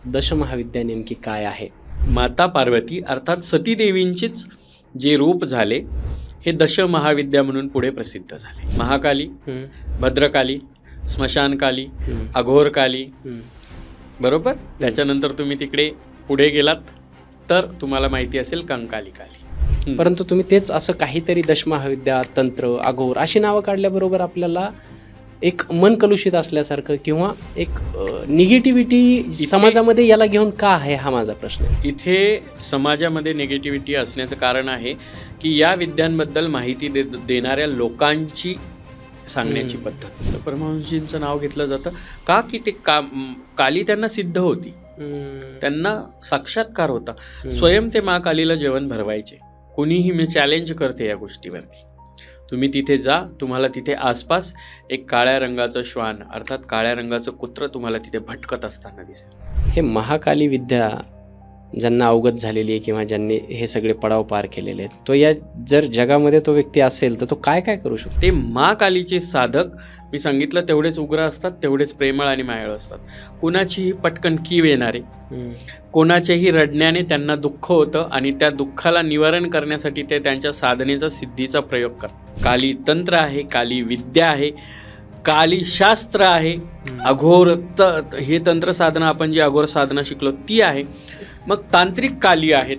दशमहाविद्या नेमकी काय आहे? माता पार्वती अर्थात सतीदेवींचीच जे रूप झाले हे दशमहाविद्या म्हणून पुढे प्रसिद्ध झाले. महाकाली, भद्रकाली, स्मशानकाली, अघोरकाली, बरोबर. त्याच्यानंतर तुम्ही तिकडे पुढे गेलात तर तुम्हाला माहिती असेल कंकाली काली. परंतु तुम्ही तेच असं काहीतरी दशमहाविद्या, तंत्र, अघोर अशी नावं काढल्याबरोबर आपल्याला एक मन कलुषित असल्यासारखं किंवा एक निगेटिव्हिटी समाजामध्ये याला घेऊन का आहे, हा माझा प्रश्न आहे. इथे समाजामध्ये निगेटिव्हिटी असण्याचं कारण आहे की या विद्यांबद्दल माहिती देणाऱ्या लोकांची सांगण्याची पद्धत. परमहंसजींचं नाव घेतलं जातं का की ते काली त्यांना सिद्ध होती, त्यांना साक्षात्कार होता. स्वयं ते मा कालीला जेवण भरवायचे. कोणीही मी चॅलेंज करते या गोष्टीवरती. तुम्ही तिथे जा, तुम्हाला तिथे आसपास एक काळ्या रंगाचं श्वान अर्थात काळ्या रंगाचं कुत्र तुम्हाला तिथे भटकत असताना दिसेल. हे महाकाली विद्या ज्यांना अवगत झालेली आहे किंवा ज्यांनी हे सगळे पडाव पार केलेले आहेत, तो या जर जगामध्ये तो व्यक्ती असेल तर तो काय काय करू शकतो? ते महाकालीचे साधक मी सांगितलं तेवढेच उग्र असतात, तेवढेच प्रेमळ आणि मायाळू असतात. कुणाचीही पटकन कीव येणारे, कोणाच्याही रडण्याने त्यांना दुःख होतं आणि त्या दुःखाला निवारण करण्यासाठी ते त्यांच्या साधनेचा सिद्धीचा प्रयोग करतात. काली तंत्र आहे, काली विद्या आहे, काली शास्त्र आहे, अघोर हे तंत्र साधना आपण जी अघोर साधना शिकलो ती आहे. मग तांत्रिक काली आहेत.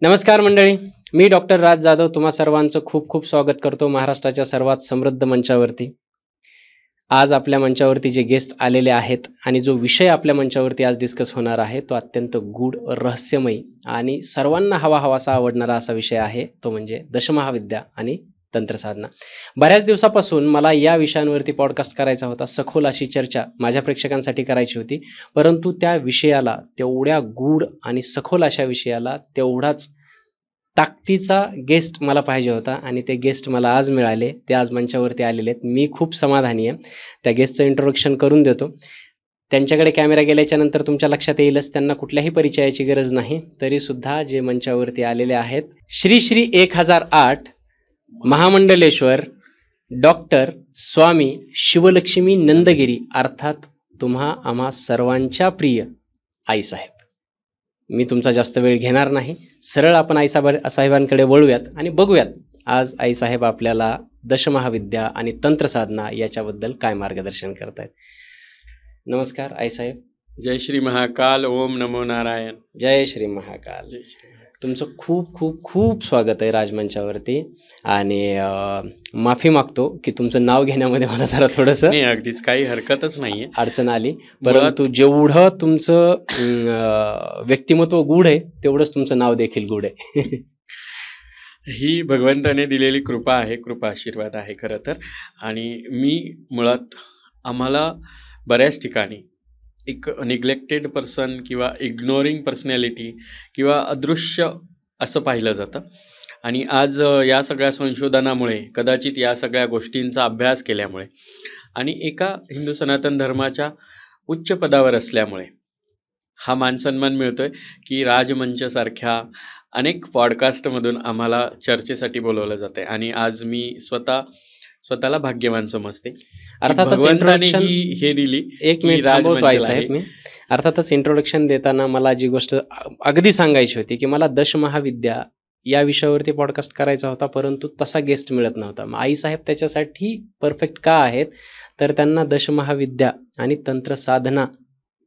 नमस्कार मंडळी, मी डॉक्टर राज जाधव तुम्हा सर्वांचं खूप खूप स्वागत करतो महाराष्ट्राच्या सर्वात समृद्ध मंचावरती. आज आपल्या मंचावरती जे गेस्ट आलेले आहेत आणि जो विषय आपल्या मंचावरती आज डिस्कस होणार आहे तो अत्यंत गूढ, रहस्यमयी आणि सर्वांना हवाहवासा आवडणारा असा विषय आहे, तो म्हणजे दशमहाविद्या आणि तंत्रसाधना. बऱ्याच दिवसापासून मला या विषयांवरती पॉडकास्ट करायचा होता, सखोल अशी चर्चा माझ्या प्रेक्षकांसाठी करायची होती, परंतु त्या विषयाला, तेवढ्या गूढ आणि सखोल अशा विषयाला तेवढाच ताकदीचा गेस्ट मला पाहिजे होता आणि ते गेस्ट मला आज मिळाले. ते आज मंचावरती आलेले आहेत. मी खूप समाधानी आहे. त्या गेस्टचं इंट्रोडक्शन करून देतो. त्यांच्याकडे कॅमेरा गेल्याच्या नंतर तुमच्या लक्षात येईलच, त्यांना कुठल्याही परिचयाची गरज नाही. तरीसुद्धा जे मंचावरती आलेले आहेत, श्री श्री 1008 महामंडलेश्वर डॉक्टर स्वामी शिवलक्ष्मी नंदगिरी अर्थात तुम्हा आम्हा सर्वांच्या प्रिय आईसाहेब. मी तुमचा जास्त वेळ घेणार नाही, सरळ आपण आईसाहेबांकडे वळूयात आणि बघूयात आज आईसाहेब आपल्याला दशमहाविद्या आणि तंत्रसाधना याच्याबद्दल काय मार्गदर्शन करतायत. नमस्कार आईसाहेब. जय श्री महाकाल. ओम नमो नारायण. जय श्री महाकाल. जय श्री. तुमचं खूप खूप खूप स्वागत आहे राजमंचावरती आणि माफी मागतो की तुमचं नाव घेण्यामध्ये मला जरा थोडंसं नाही, अगदीच काही हरकतच नाही आहे, अडचण आली. परंतु जेवढं तुमचं व्यक्तिमत्व गूढ आहे तेवढंच तुमचं नाव देखील गूढ आहे. ही भगवंताने दिलेली कृपा आहे, कृपा आशीर्वाद आहे खरं तर. आणि मी मुळात आम्हाला बऱ्याच ठिकाणी एक निग्लेक्टेड पर्सन किंवा इग्नोरिंग पर्सनॅलिटी किंवा अदृश्य असं पाहिलं जातं. आणि आज या सगळ्या संशोधनामुळे, कदाचित या सगळ्या गोष्टींचा अभ्यास केल्यामुळे आणि एका हिंदू सनातन धर्माच्या उच्च पदावर असल्यामुळे हा मानसन्मान मिळतोय की राजमंचसारख्या अनेक पॉडकास्टमधून आम्हाला चर्चेसाठी बोलवलं जातं आहे. आणि आज मी स्वतःला भाग्यवान समजते. अर्थातच इंट्रोडक्शन हे दिली. एक मिनिट थांबवतो आहे साहेब मी. अर्थातच इंट्रोडक्शन देताना मला जी गोष्ट अगदी सांगायची होती की मला दशमहाविद्या या विषयावरती पॉडकास्ट करायचा होता, परंतु तसा गेस्ट मिळत नव्हता. आईसाहेब त्याच्यासाठी परफेक्ट का आहेत, तर त्यांना दशमहाविद्या आणि तंत्रसाधना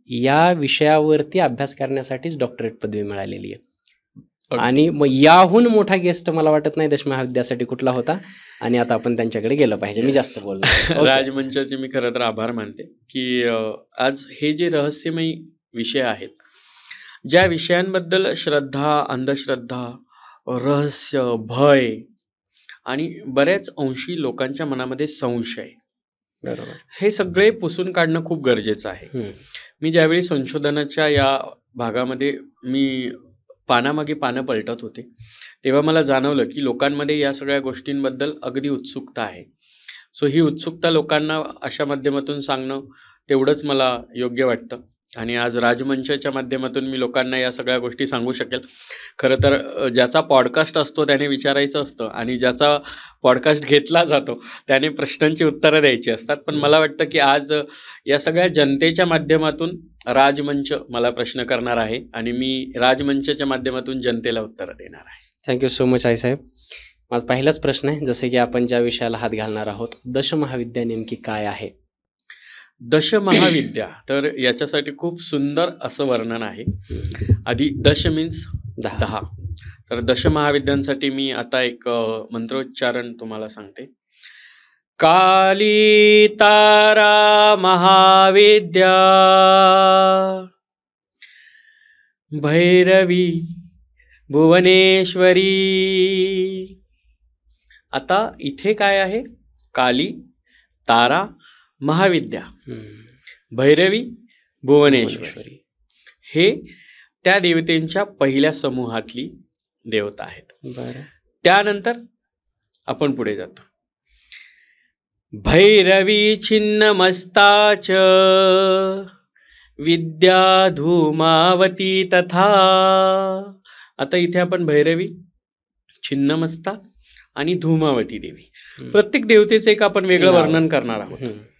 या विषयावरती अभ्यास करण्यासाठीच डॉक्टरेट पदवी मिळालेली आहे. आणि मग याहून मोठा गेस्ट मला वाटत नाही दशमहाविद्यासाठी कुठला होता. आणि आता आपण त्यांच्याकडे गेलं पाहिजे. मी जास्त बोललो. राजमंचाचे मी खरं तर आभार मानते की आज हे जे रहस्यमयी विषय आहेत, ज्या विषयांबद्दल श्रद्धा, अंधश्रद्धा, रहस्य, भय आणि बऱ्याच अंशी लोकांच्या मनामध्ये संशय, बरोबर, हे सगळे पुसून काढणं खूप गरजेचं आहे. मी ज्यावेळी संशोधनाच्या या भागामध्ये मी पानामागे पानं पलटत होते तेव्हा मला जाणवलं की लोकांमध्ये या सगळ्या गोष्टींबद्दल अगदी उत्सुकता आहे. सो ही उत्सुकता लोकांना अशा माध्यमातून सांगणं तेवढंच मला योग्य वाटतं. आणि आज राजमंचाच्या माध्यमातून मी लोकांना या सगळ्या गोष्टी सांगू शकेल. खरं तर ज्याचा पॉडकास्ट असतो त्याने विचारायचं असतं आणि ज्याचा पॉडकास्ट घेतला जातो त्याने प्रश्नांची उत्तरं द्यायची असतात. पण मला वाटतं की आज या सगळ्या जनतेच्या माध्यमातून राजमंच मला प्रश्न करणार आहे आणि मी राजमंचाच्या माध्यमातून जनतेला उत्तरं देणार आहे. थँक्यू सो मच आईसाहेब. माझा पहिलाच प्रश्न आहे, जसे की आपण ज्या विषयाला हात घालणार आहोत, दशमहाविद्या नेमकी काय आहे? दशमहाविद्या तर याच्यासाठी खूप सुंदर असं वर्णन आहे. आधी दश मीन्स 10. तर दशमहाविद्यांसाठी मी आता एक मंत्रोच्चारण तुम्हाला सांगते. काली तारा महाविद्या, भैरवी भुवनेश्वरी. आता इथे काय आहे? काली, तारा, महाविद्या, भैरवी, भुवनेश्वरी हे त्या देवतेंच्या पहिल्या समूहातली देवता आहेत. बरं. त्यानंतर आपण पुढे जातो. भैरवी छिन्न मस्ताच विद्या धूमावती तथा. आता इथे आपण भैरवी, छिन्नमस्ता आणि धूमावती देवी प्रत्येक देवतेचं एक आपण वेगळं वर्णन करणार आहोत.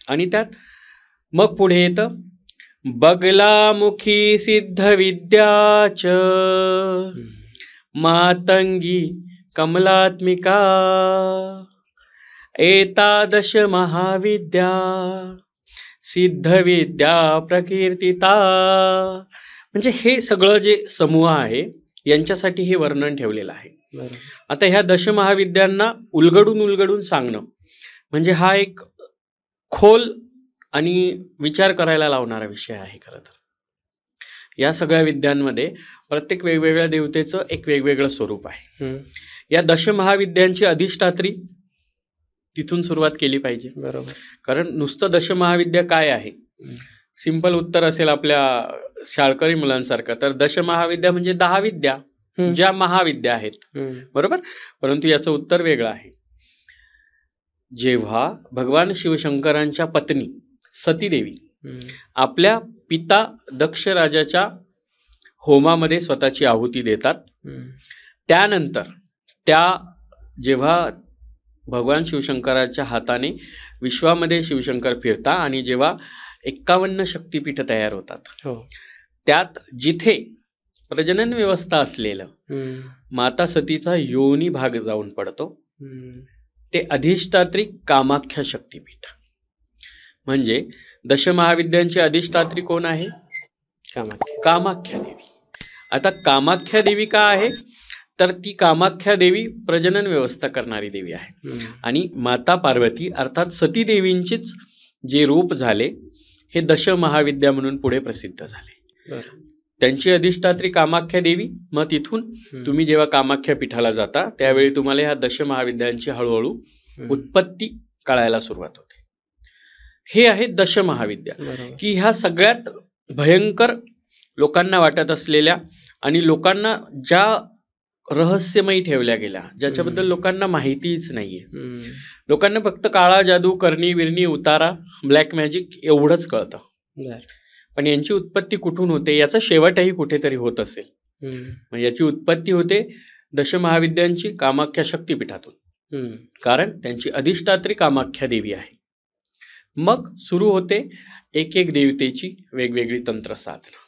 आणि त्यात मग पुढे येतं बगलामुखी सिद्ध विद्याच मातंगी कमलात्मिका एतादश महाविद्या सिद्ध विद्या प्रकीर्तिता. म्हणजे हे सगळं जे समूह आहे यांच्यासाठी हे वर्णन ठेवलेलं आहे. आता ह्या दशमहाविद्यांना उलगडून सांगणं म्हणजे हा एक खोल आणि विचार करायला लावणारा विषय आहे. खरं तर या सगळ्या विद्यांमध्ये प्रत्येक वेगवेगळ्या देवतेचं एक वेगवेगळं स्वरूप आहे. या दशमहाविद्यांची अधिष्ठात्री तिथून सुरुवात केली पाहिजे. बरोबर. कारण नुसतं दशमहाविद्या काय आहे, सिंपल उत्तर असेल आपल्या शाळकरी मुलांसारखं, तर दशमहाविद्या म्हणजे 10 विद्या ज्या महाविद्या आहेत. बरोबर. परंतु याचं उत्तर वेगळं आहे. जेव्हा भगवान शिवशंकरांच्या पत्नी सतीदेवी आपल्या पिता दक्ष राजाच्या होमामध्ये स्वतःची आहुती देतात, त्यानंतर त्या जेव्हा भगवान शिवशंकराच्या हाताने विश्वामध्ये शिवशंकर फिरता आणि जेव्हा 51 शक्तिपीठ तयार होतात, त्यात जिथे प्रजनन व्यवस्था असलेलं माता सतीचा योनी भाग जाऊन पडतो ते अधिष्ठात्री कामाख्या शक्तिपीठ. म्हणजे दशमहाविद्यांची अधिष्ठात्री कोण आहे? कामाख्या देवी. आता कामाख्या देवी का आहे? तर ती कामाख्या देवी प्रजनन व्यवस्था करणारी देवी आहे. आणि माता पार्वती अर्थात सती देवींचीच जे रूप झाले हे दशमहाविद्या म्हणून पुढे प्रसिद्ध झाले. त्यांची अधिष्ठात्री कामाख्या देवी. मग तिथून तुम्ही जेव्हा कामाख्या पीठाला जाता त्यावेळी तुम्हाला ह्या दशमहाविद्यांची हळूहळू उत्पत्ती कळायला सुरुवात होते. हे आहे दशमहाविद्या, की ह्या सगळ्यात भयंकर लोकांना वाटत असलेल्या आणि लोकांना ज्या रहस्यमयी ठेवल्या गेल्या, ज्याच्याबद्दल लोकांना माहितीच नाहीये. लोकांना फक्त काळा जादू, करणी विरणी, उतारा, ब्लॅक मॅजिक एवढंच कळतं. पण यांची उत्पत्ती कुठून होते, याचा शेवटही कुठेतरी होत असेल. म्हणजे याची उत्पत्ती होते दशमहाविद्यांची कामाख्या शक्तिपीठातून, कारण त्यांची अधिष्ठात्री कामाख्या देवी आहे. मग सुरू होते एक एक देवतेची वेगवेगळी तंत्र साधना.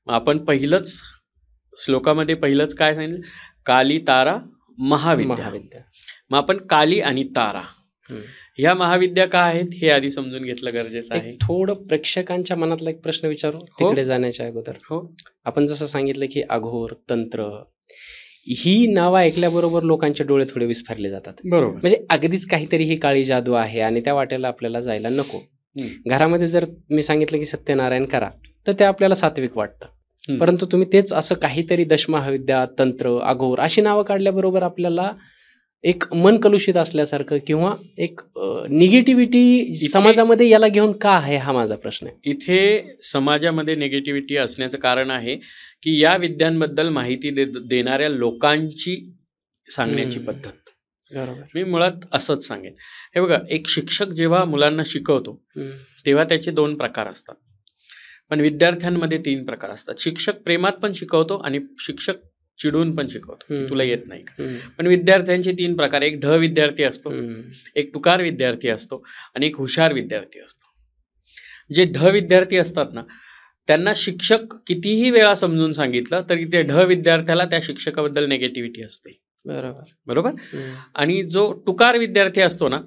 मग आपण पहिलंच श्लोकामध्ये पहिलंच काय सांगितलं? काली तारा महाविद्या. मग आपण काली आणि तारा ह्या महाविद्या का आहेत हे आधी समजून घेतलं गरजेचं आहे. थोडं प्रेक्षकांच्या मनातला एक प्रश्न विचारू तिकडे जाण्याच्या अगोदर. आपण जसं सांगितलं की अघोर, तंत्र ही नावं ऐकल्याबरोबर लोकांचे डोळे थोडे विस्फारले जातात. बरोबर. म्हणजे अगदीच काहीतरी ही काळी जादू आहे आणि त्या वाटेला आपल्याला जायला नको. घरामध्ये जर मी सांगितलं की सत्यनारायण करा तर ते आपल्याला सात्विक वाटतं. परंतु तुम्ही तेच असं काहीतरी दशमहाविद्या, तंत्र, अघोर अशी नावं काढल्याबरोबर आपल्याला एक मन कलुषित असल्यासारखं किंवा एक निगेटिव्हिटी समाजामध्ये याला घेऊन का आहे, हा माझा प्रश्न आहे. इथे समाजामध्ये निगेटिव्हिटी असण्याचं कारण आहे की या विद्यांबद्दल माहिती देणाऱ्या लोकांची सांगण्याची पद्धत. बरोबर. मी मुळात असंच सांगेन. हे बघा, एक शिक्षक जेव्हा मुलांना शिकवतो तेव्हा त्याचे 2 प्रकार असतात. पण विद्यार्थ्यांमध्ये 3 प्रकार असतात. शिक्षक प्रेमात पण शिकवतो आणि शिक्षक चिडून पण शिकवतो की तुला येत नाही का. पण विद्यार्थ्यांचे 3 प्रकार, एक ढ विद्यार्थी असतो, एक टुकार विद्यार्थी असतो आणि एक हुशार विद्यार्थी असतो. जे ढ विद्यार्थी असतात ना, त्यांना शिक्षक कितीही वेळा समजून सांगितलं तरी ते ढ विद्यार्थ्याला त्या शिक्षकाबद्दल निगेटिव्हिटी असते. बरोबर. आणि जो टुकार विद्यार्थी असतो ना,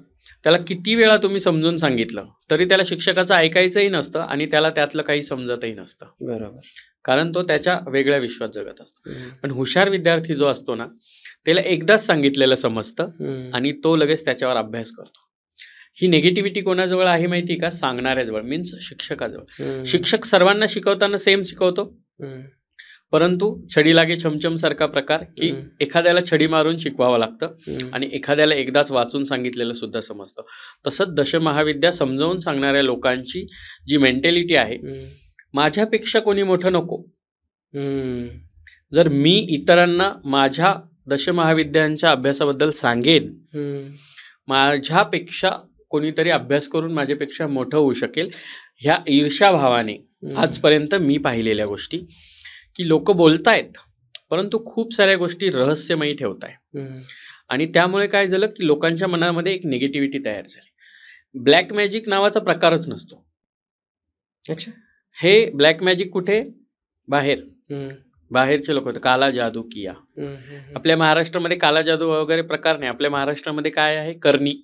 त्याला किती वेळा तुम्ही समजून सांगितलं तरी त्याला शिक्षकाचं ऐकायचंही नसतं आणि त्याला त्यातलं काही समजतही नसतं. बरोबर. कारण तो त्याच्या वेगळ्या विश्वात जगत असतो. पण हुशार विद्यार्थी जो असतो ना, त्याला एकदाच सांगितलेलं समजतं आणि तो लगेच त्याच्यावर अभ्यास करतो. ही निगेटिव्हिटी कोणाजवळ आहे माहिती का? सांगणाऱ्याजवळ, मीन्स शिक्षकाजवळ. शिक्षक सर्वांना शिकवताना सेम शिकवतो, परंतु छडी लागे छमछम सारखा प्रकार की एखाद्याला छडी मारून शिकवावं लागतं आणि एखाद्याला एकदाच वाचून सांगितलेलं सुद्धा समजतं. तसंच दशमहाविद्या समजावून सांगणाऱ्या लोकांची जी मेंटॅलिटी आहे, माझ्यापेक्षा कोणी मोठं नको. जर मी इतरांना माझ्या दशमहाविद्यांच्या अभ्यासाबद्दल सांगेन, माझ्यापेक्षा कोणीतरी अभ्यास करून माझ्यापेक्षा मोठं होऊ शकेल, ह्या ईर्ष्याभावाने आजपर्यंत मी पाहिलेल्या गोष्टी की लोक बोलतायत परंतु खूप साऱ्या गोष्टी रहस्यमयी ठेवताय आणि त्यामुळे काय झालं की लोकांच्या मनामध्ये एक निगेटिव्हिटी तयार झाली. ब्लॅक मॅजिक नावाचा प्रकारच नसतो. अच्छा. हे ब्लॅक मॅजिक कुठे? बाहेर, बाहेरचे लोक होते. काला जादू किया. आपल्या महाराष्ट्रामध्ये काला जादू वगैरे प्रकार नाही. आपल्या महाराष्ट्रामध्ये काय आहे? करणी.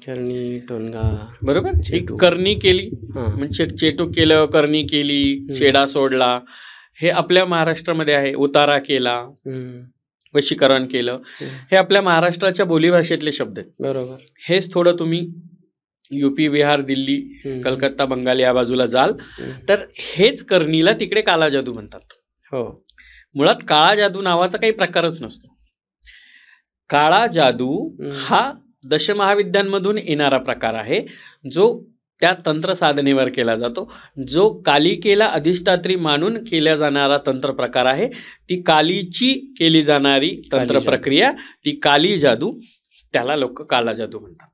करणी, टोनगा. बरोबर. एक करणी केली म्हणजे चेटू केलं, करणी केली, चेडा सोडला, हे आपल्या महाराष्ट्रामध्ये आहे. उतारा केला, वशीकरण केलं, हे आपल्या महाराष्ट्राच्या बोलीभाषेतले शब्द आहेत. बरोबर. हेच थोडं तुम्ही युपी, बिहार, दिल्ली, कलकत्ता, बंगाल या बाजूला जाल तर हेच करणीला तिकडे काला जादू म्हणतात. हो. मुळात काळा जादू नावाचा काही प्रकारच नसतो. काळा जादू हा दशमहाविद्यांमधून येणारा प्रकार आहे, जो त्या तंत्र साधनेवर केला जातो. जो कालिकेला अधिष्ठात्री मानून केला जाणारा तंत्र प्रकार आहे. ती कालीची केली जाणारी तंत्र प्रक्रिया, ती काली जादू, त्याला लोक काला जादू म्हणतात.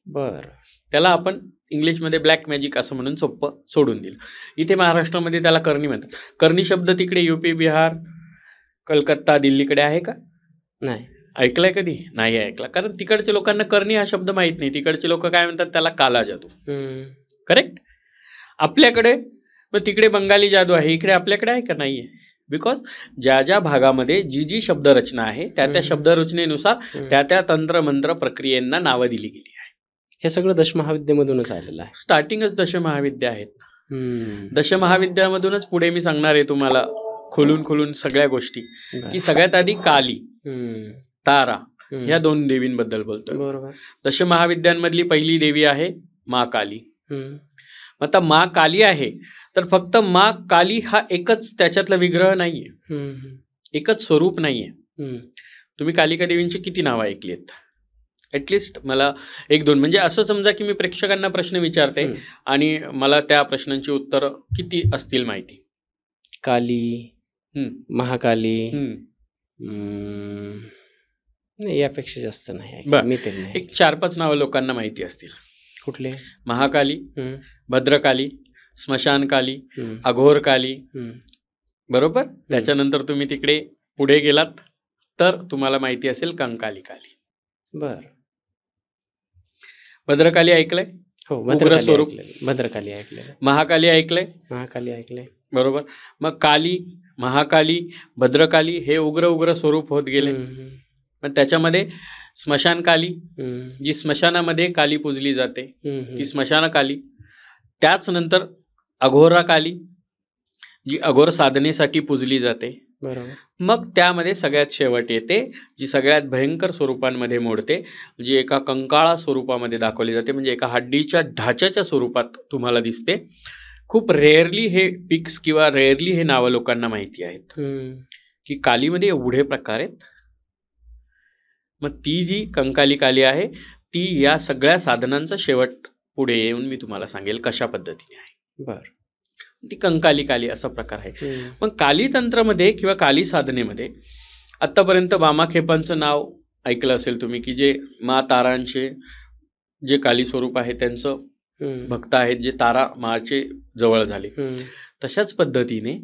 बर. त्याला आपण इंग्लिशमध्ये ब्लॅक मॅजिक असं म्हणून सोपं सोडून दिलं. इथे महाराष्ट्रामध्ये त्याला करणी म्हणतात. करणी शब्द तिकडे युपी, बिहार, कलकत्ता, दिल्लीकडे आहे का? नाही. ऐकलाय कधी? नाही ऐकला. कारण तिकडच्या लोकांना करणी हा शब्द माहित नाही. तिकडचे लोक काय म्हणतात? त्याला काला जादू. करेक्ट. आपल्याकडे मग तिकडे बंगाली जादू आहे, इकडे आपल्याकडे आहे का? नाहीये. बिकॉज ज्या ज्या भागामध्ये जी जी शब्दरचना आहे त्या त्या शब्दरचनेनुसार त्या त्या तंत्र मंत्र प्रक्रियेंना नावं दिली गेली आहे. हे सगळं दशमहाविद्येमधूनच आलेलं आहे. स्टार्टिंगच दशमहाविद्या आहेत. दशमहाविद्यामधूनच पुढे मी सांगणार आहे तुम्हाला खोलून खोलून सगळ्या गोष्टी. की सगळ्यात आधी काली, तारा ह्या 2 देवींबद्दल बोलतोय. बरोबर. दशमहाविद्यांमधली पहिली देवी आहे माँ काली. आता माँ काली आहे तर फक्त माँ काली हा एकच त्याच्यातला विग्रह नाहीये, एकच स्वरूप नाहीये. तुम्ही कालिका देवींची किती नावं ऐकली आहेत? ॲटलिस्ट मला 1-2, म्हणजे असं समजा की मी प्रेक्षकांना प्रश्न विचारते आणि मला त्या प्रश्नांची उत्तरं किती असतील माहिती? काली, महाकाली, नाही यापेक्षा जास्त नाही. मी ते नाही. एक 4-5 नावं लोकांना माहिती असतील. कुठले? महाकाली, भद्रकाली, स्मशानकाली, अघोरकाली. बरोबर. त्याच्यानंतर तुम्ही तिकडे पुढे गेलात तर तुम्हाला माहिती असेल कंकाली काली. बर. भद्रकाली ऐकलंय? हो. उग्र स्वरूप. भद्रकाली ऐकलंय. महाकाली ऐकलंय? महाकाली ऐकलंय. बरोबर. मग काली, महाकाली, भद्रकाली हे उग्र उग्र स्वरूप होत गेले. पण त्याच्यामध्ये स्मशानकाली, जी स्मशानामध्ये काली पूजली जाते ती स्मशानकाली. त्याच नंतर अघोरा काली, जी अघोर साधनेसाठी पूजली जाते. बरोबर. मग त्यामध्ये सगळ्यात शेवट येते जी सगळ्यात भयंकर स्वरूपांमध्ये मोडते, जी एका कंकाळा स्वरूपामध्ये दाखवली जाते, म्हणजे एका हड्डीच्या ढाच्याच्या स्वरूपात तुम्हाला दिसते. खूप रेअरली हे पिक्स किंवा रेअरली हे नावं लोकांना माहिती आहेत की कालीमध्ये एवढे प्रकार आहेत. मग ती जी कंकाली काली आहे ती या सगळ्या साधनांचा शेवट पुढे येऊन मी तुम्हाला सांगेल कशा पद्धतीने आहे. बर. ती कंकाली काली असा प्रकार आहे. मग काली तंत्रामध्ये किंवा काली साधनेमध्ये आत्तापर्यंत वामाखेपांचं नाव ऐकलं असेल तुम्ही, की जे मा तारांचे जे काली स्वरूप आहे त्यांचं भक्त आहेत जे तारा माचे जवळ झाले. तशाच पद्धतीने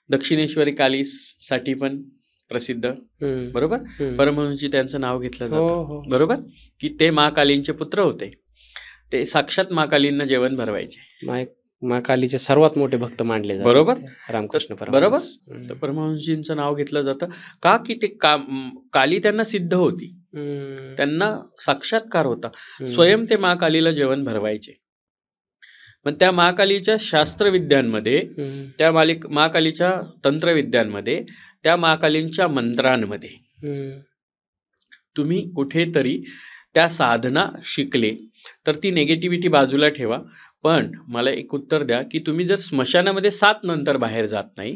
दक्षिणेश्वरी कालीसाठी पण प्रसिद्ध, बरोबर, परमहंसजी त्यांचं नाव घेतलं जातं, बरोबर, की ते महाकालींचे पुत्र होते. ते साक्षात महाकालींना जेवण भरवायचे. महाकालीचे सर्वात मोठे भक्त मानले जातात, बरोबर, रामकृष्ण बरोबर. परमहंस. तर परमहंसजींचं नाव घेतलं जातं का, की ते काली त्यांना सिद्ध होती, त्यांना साक्षात्कार होता, स्वयं ते महाकालीला जेवण भरवायचे. पण त्या महाकालीच्या शास्त्रविद्यांमध्ये, त्या महाकालीच्या तंत्रविद्यांमध्ये, त्या महाकालींच्या मंत्रांमध्ये तुम्ही कुठेतरी त्या साधना शिकले तर ती नेगेटिव्हिटी बाजूला ठेवा. पण मला एक उत्तर द्या, की तुम्ही जर स्मशानामध्ये 7 नंतर बाहेर जात नाही,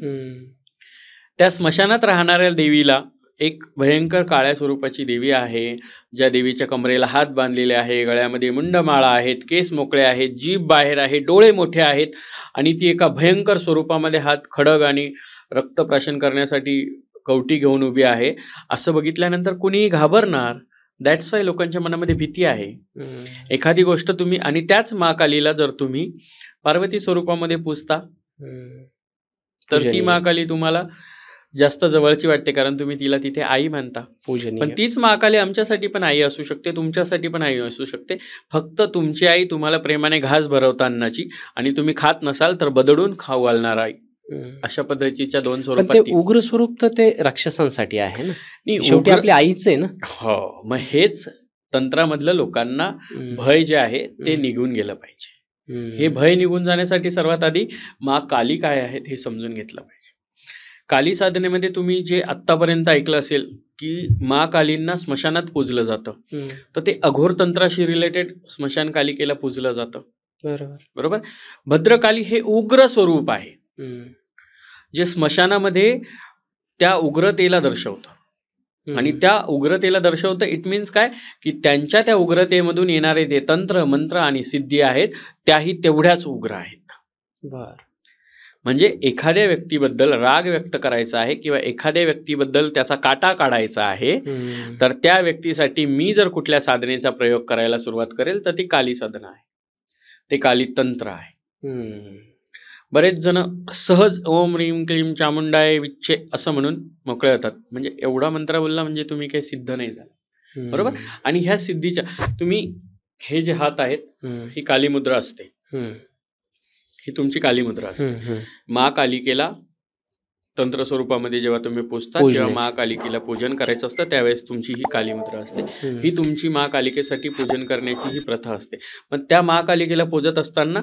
त्या स्मशानात राहणाऱ्या देवीला, एक भयंकर काळ्या स्वरूपाची देवी आहे, ज्या देवीच्या कमरेला हात बांधलेले आहे, गळ्यामध्ये मुंडमाळा आहेत, केस मोकळे आहेत, जीभ बाहेर आहे, डोळे मोठे आहेत, आणि ती एका भयंकर स्वरूपामध्ये हात खडग आणि रक्तप्राशन करण्यासाठी कवटी घेऊन उभी आहे, असं बघितल्यानंतर कुणीही घाबरणार. दॅट्स वाय लोकांच्या मनामध्ये भीती आहे. एखादी गोष्ट तुम्ही, आणि त्याच महाकालीला जर तुम्ही पार्वती स्वरूपामध्ये पूजता तर ती महाकाली तुम्हाला जास्त जवळची वाटते, कारण तुम्ही तिला तिथे आई मानता. पण तीच महाकाली आमच्यासाठी पण आई असू शकते, तुमच्यासाठी पण आई असू शकते. फक्त तुमची आई तुम्हाला प्रेमाने घास भरवता अन्नाची, आणि तुम्ही खात नसाल तर बदडून खाऊ घालणार आई. अशा पद्धतीच्या 2 स्वरूपात. ते उग्र स्वरूप तर ते राक्षसांसाठी आहे ना, शेवटी आपली आईच आहे ना. हो, मग हेच तंत्रामधलं लोकांना भय जे आहे ते निघून गेलं पाहिजे. हे भय निघून जाण्यासाठी सर्वात आधी काली काय आहेत हे समजून घेतलं पाहिजे. काली साधनेमध्ये तुम्ही जे आत्तापर्यंत ऐकलं असेल की महाकालींना स्मशानात पूजलं जातं, तर ते अघोर तंत्राशी रिलेटेड स्मशान कालिकेला पूजलं जातं, बरोबर. भद्रकाली हे उग्र स्वरूप आहे, जे स्मशानामध्ये त्या उग्रतेला दर्शवतं. आणि त्या उग्रतेला दर्शवतं इट मीन्स काय, की त्यांच्या त्या उग्रतेमधून येणारे ते तंत्र मंत्र आणि सिद्धी आहेत त्याही तेवढ्याच उग्र आहेत. म्हणजे एखाद्या व्यक्तीबद्दल राग व्यक्त करायचा आहे किंवा एखाद्या व्यक्तीबद्दल त्याचा काटा काढायचा आहे, तर त्या व्यक्तीसाठी मी जर कुठल्या साधनेचा प्रयोग करायला सुरुवात करेल तर ती काली साधना आहे, ते काली तंत्र आहे. बरेच जण सहज ओम ह्रीम क्लीम चामुंडाय विच्छे असं म्हणून मोकळे होतात. म्हणजे एवढा मंत्र बोलला म्हणजे तुम्ही काही सिद्ध नाही झाला, बरोबर. आणि ह्या सिद्धीच्या, तुम्ही हे जे हात आहेत ही काली मुद्रा असते, ही तुमची काली मुद्रा असते. महाकालिकेला तंत्र स्वरूपामध्ये जेव्हा तुम्ही पूजता तेव्हा महाकालिकेला पूजन करायचं असतं, त्यावेळेस तुमची ही काली मुद्रा असते. ही तुमची महाकालिकेसाठी पूजन करण्याची ही प्रथा असते. पण त्या महाकालिकेला पूजत असताना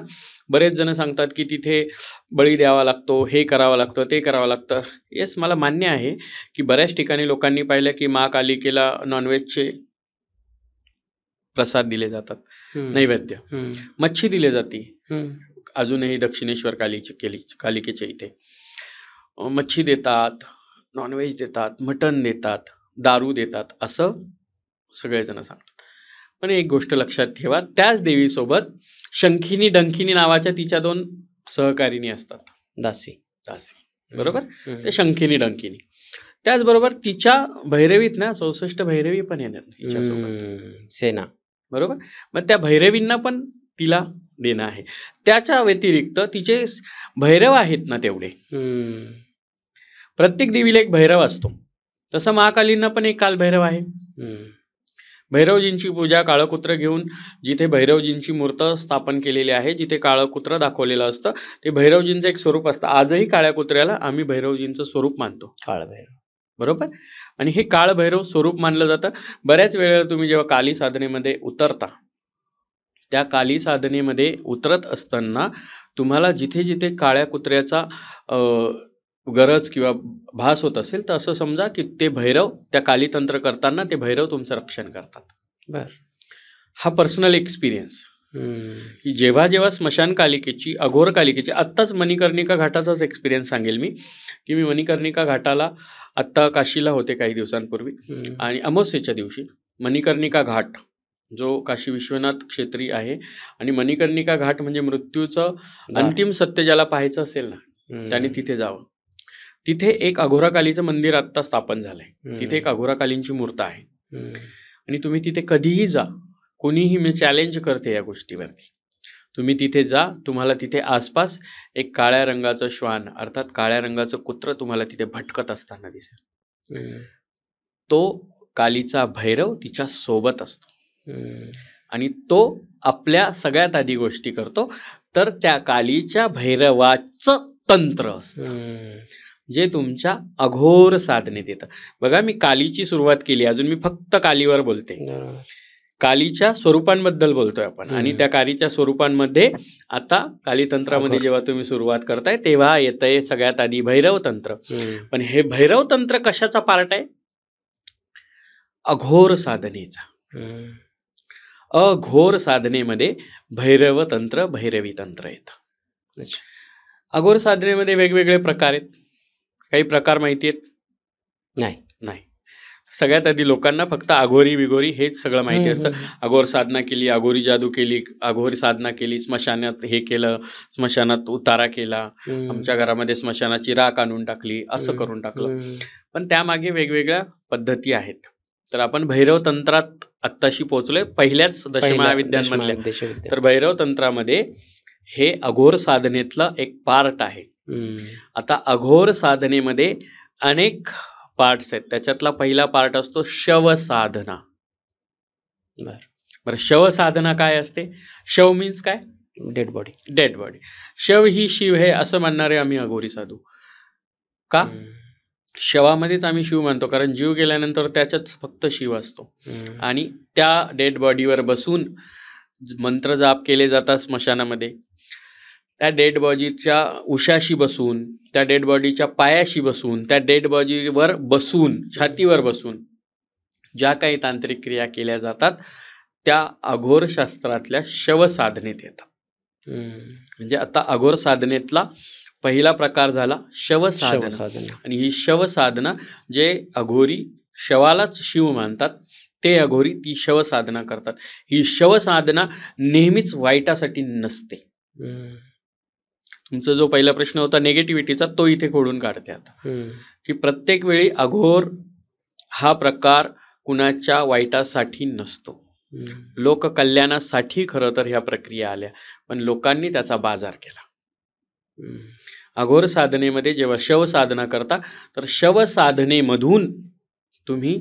बरेच जण सांगतात की तिथे बळी द्यावा लागतो, हे करावं लागतं, ते करावं लागतं. येस, मला मान्य आहे की बऱ्याच ठिकाणी लोकांनी पाहिलं की महाकालिकेला नॉनव्हेजचे प्रसाद दिले जातात, नैवेद्य, मच्छी दिली जाते. अजूनही दक्षिणेश्वर कालिकेच्या इथे मच्छी देतात, नॉनव्हेज देतात, मटण देतात, दारू देतात, असं सगळेजण सांगतात. पण एक गोष्ट लक्षात ठेवा, त्याच देवीसोबत शंखिनी डंखिनी नावाच्या तिच्या 2 सहकारिणी असतात, दासी, बरोबर. ते शंखिनी डंखिनी. त्याचबरोबर तिच्या भैरवीत ना 64 भैरवी पण येतात तिच्यासोबत, सेना, बरोबर. मग त्या भैरवींना पण तिला देणं आहे. त्याच्या व्यतिरिक्त तिचे भैरव आहेत ना तेवढे, प्रत्येक देवीला एक भैरव असतो, तसं महाकालींना पण एक कालभैरव आहे. भैरवजींची पूजा काळकुत्र घेऊन, जिथे भैरवजींची मूर्त स्थापन केलेली आहे, जिथे काळकुत्र दाखवलेलं असतं, ते भैरवजींचं एक स्वरूप असतं. आजही काळ्या कुत्र्याला आम्ही भैरवजींचं स्वरूप मानतो, काळभैरव, बरोबर. आणि हे काळभैरव स्वरूप मानलं जातं. बऱ्याच वेळेला तुम्ही जेव्हा काली साधनेमध्ये उतरता, त्या काली साधनेमध्ये उतरत असताना तुम्हाला जिथे जिथे काळ्या कुत्र्याचा गरज किंवा भास होत असेल तर असं समजा की ते भैरव त्या कालीतंत्र करताना ते भैरव तुमचं रक्षण करतात. हा पर्सनल एक्सपिरियन्स, की जेव्हा जेव्हा स्मशान कालिकेची, अघोर कालिकेची, आत्ताच मणिकर्णिका घाटाचाच एक्सपिरियन्स सांगेल मी, की मी मणिकर्णिका घाटाला आत्ता काशीला होते काही दिवसांपूर्वी, आणि अमावस्येच्या दिवशी मणिकर्णिका घाट जो काशी विश्वनाथ क्षेत्री आहे, आणि मणिकर्णिका घाट म्हणजे मृत्यूचं अंतिम सत्य ज्याला पाहायचं असेल ना त्याने तिथे जावं. तिथे एक अघोराकालीचं मंदिर आत्ता स्थापन झालंय, तिथे एक अघोराकालींची मूर्त आहे, आणि तुम्ही तिथे कधीही जा, कोणीही, मी चॅलेंज करते या गोष्टीवरती, तुम्ही तिथे जा, तुम्हाला तिथे आसपास एक काळ्या रंगाचं श्वान अर्थात काळ्या रंगाचं कुत्र तुम्हाला तिथे भटकत असताना दिसेल. हम्म. तो कालीचा भैरव तिच्या सोबत असतो हम्म. आणि तो आपल्या सगळ्यात आधी गोष्टी करतो. तर त्या कालीच्या भैरवाचं तंत्र असतं हम्म. जे तुमच्या अघोर साधनेत येतं. बघा, मी कालीची सुरुवात केली, अजून मी फक्त कालीवर बोलते. बरोबर. कालीच्या स्वरूपांबद्दल बोलतोय आपण आणि त्या कालीच्या स्वरूपांमध्ये आता कालीतंत्रामध्ये अघोर. जेव्हा तुम्ही सुरुवात करताय तेव्हा येतंय सगळ्यात आधी भैरव तंत्र. हम्म. पण हे भैरव तंत्र कशाचा पार्ट आहे? अघोर साधनेचा. हम्म. अघोर साधनेमध्ये भैरव तंत्र, भैरवी तंत्र येतं. अच्छा. अघोर साधनेमध्ये वेगवेगळे प्रकार आहेत. काही प्रकार माहिती आहेत? नाही. नाही. सगळ्यात आधी लोकांना फक्त अघोरी बिघोरी हेच सगळं माहिती असतं. अघोर साधना केली, अघोरी जादू केली, अघोरी साधना केली, स्मशानात हे केलं, स्मशानात उतारा केला, आमच्या घरामध्ये स्मशानाची राख आणून टाकली, असं करून टाकलं. पण त्यामागे वेगवेगळ्या पद्धती आहेत. तर आपण भैरव तंत्रात आत्ताशी पोहोचलोय, पहिल्याच दशमहाविद्यांमधल्या. दशविद्या. तर भैरव तंत्रामध्ये हे अघोर साधनेतलं एक पार्ट आहे. आता अघोर साधनेमध्ये अनेक पार्ट्स आहेत. त्याच्यातला पहिला पार्ट असतो शव साधना. बरं, शव साधना काय असते? शव मीन्स काय? Dead body. Dead body. शव ही शिव आहे असं म्हणणारे आम्ही अघोरी साधू. का? शवामध्येच आम्ही शिव मानतो, कारण जीव गेल्यानंतर त्याच्यात फक्त शिव असतो. आणि त्या डेड बॉडीवर बसून मंत्र जाप केले जातात स्मशानामध्ये. त्या डेड बॉडीच्या उशाशी बसून, त्या डेड बॉडीच्या पायाशी बसून, त्या डेड बॉडीवर बसून, छातीवर बसून ज्या काही तांत्रिक क्रिया केल्या जातात त्या अघोर शास्त्रातल्या शव साधनेत येतात. म्हणजे आता अघोर साधनेतला पहिला प्रकार झाला शव साधना. आणि ही शव साधना जे अघोरी शवालाच शिव मानतात ते अघोरी ती शव साधना करतात. ही शव साधना नेहमीच वाईटासाठी नसते. तुमचा जो पहिला प्रश्न होता नेगेटिव्हिटीचा, तो इथे खोडून काढते आता. की प्रत्येक वेळी अघोर हा प्रकार कुणाच्या वाईटासाठी नसतो. लोककल्याणासाठी खरं तर ह्या प्रक्रिया आल्या, पण लोकांनी त्याचा बाजार केला. अघोर साधनेमध्ये जेव्हा शव साधना करता तर शव साधनेमधून तुम्ही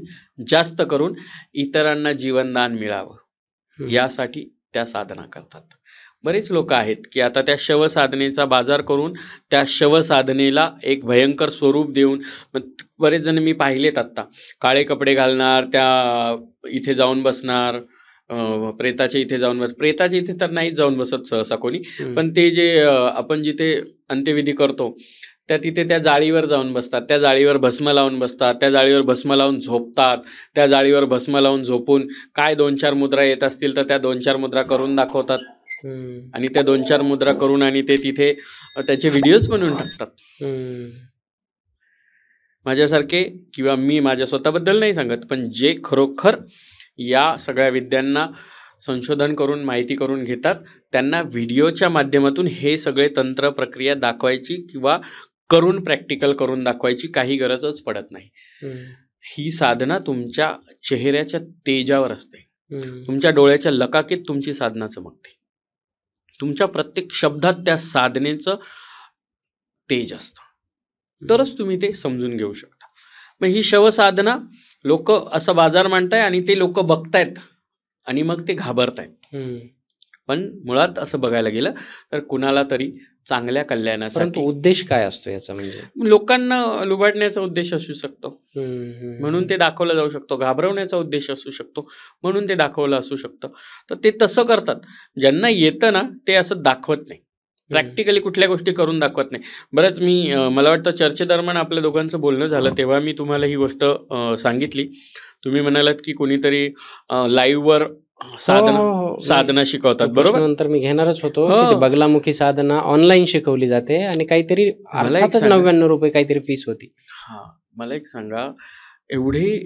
जास्त करून इतरांना जीवनदान मिळावं यासाठी त्या साधना करतात. बरेच लोक आहेत की आता त्या शव साधनेचा बाजार करून त्या शव साधनेला एक भयंकर स्वरूप देऊन, बरेच जण मी पाहिलेत आत्ता, काळे कपडे घालणार, त्या इथे जाऊन बसणार, प्रेताच्या इथे जाऊन प्रेताच्या इथे तर नाही जाऊन बसत सहसा कोणी, पण ते जे आपण जिथे अंत्यविधी करतो त्या तिथे त्या जाळीवर जाऊन बसतात, त्या जाळीवर भस्म लावून बसतात, त्या जाळीवर भस्म लावून झोपतात, त्या जाळीवर भस्म लावून झोपून काय 2-4 मुद्रा येत असतील तर त्या 2-4 मुद्रा करून दाखवतात. आणि त्या 2-4 मुद्रा करून आणि ते तिथे त्याचे व्हिडिओज बनवून टाकतात. माझ्यासारखे, किंवा मी माझ्या स्वतःबद्दल नाही सांगत, पण जे खरोखर या सगळ्या विद्यांना संशोधन करून माहिती करून घेतात त्यांना व्हिडिओच्या माध्यमातून हे सगळे तंत्र प्रक्रिया दाखवायची किंवा करून प्रॅक्टिकल करून दाखवायची काही गरजच पडत नाही. ही साधना तुमच्या चेहऱ्याच्या तेजावर असते. तुमच्या डोळ्याच्या लकाकीत तुमची साधना चमकते. तुमच्या प्रत्येक शब्दात त्या साधनेचं तेज असतं, तरच तुम्ही ते समजून घेऊ शकता. मग ही शव साधना लोक असं बाजार मांडताय आणि ते लोक बघतायत आणि मग ते घाबरतायत. पण मुळात असं बघायला गेलं तर कुणाला तरी चांगल्या कल्याणासाठी उद्देश काय असतो याचा? म्हणजे लोकांना लुबाडण्याचा उद्देश असू शकतो म्हणून ते दाखवलं जाऊ शकतो, घाबरवण्याचा उद्देश असू शकतो म्हणून ते दाखवलं असू शकतं. तर ते तसं करतात. ज्यांना येतं ना ते असं दाखवत नाही, प्रॅक्टिकली कुठल्या गोष्टी करून दाखवत नाही. बरंच मला वाटतं चर्चेदरम्यान आपल्या दोघांचं बोलणं झालं तेव्हा मी तुम्हाला ही गोष्ट सांगितली. तुम्ही म्हणालात की कोणीतरी लाईव्हवर साधना शिकवतात, बरोबर? नंतर मी घेणारच होतो की बगलामुखी साधना ऑनलाईन शिकवली जाते आणि काहीतरी 99 रुपये काहीतरी फीस होती. मला एक सांगा, एवढे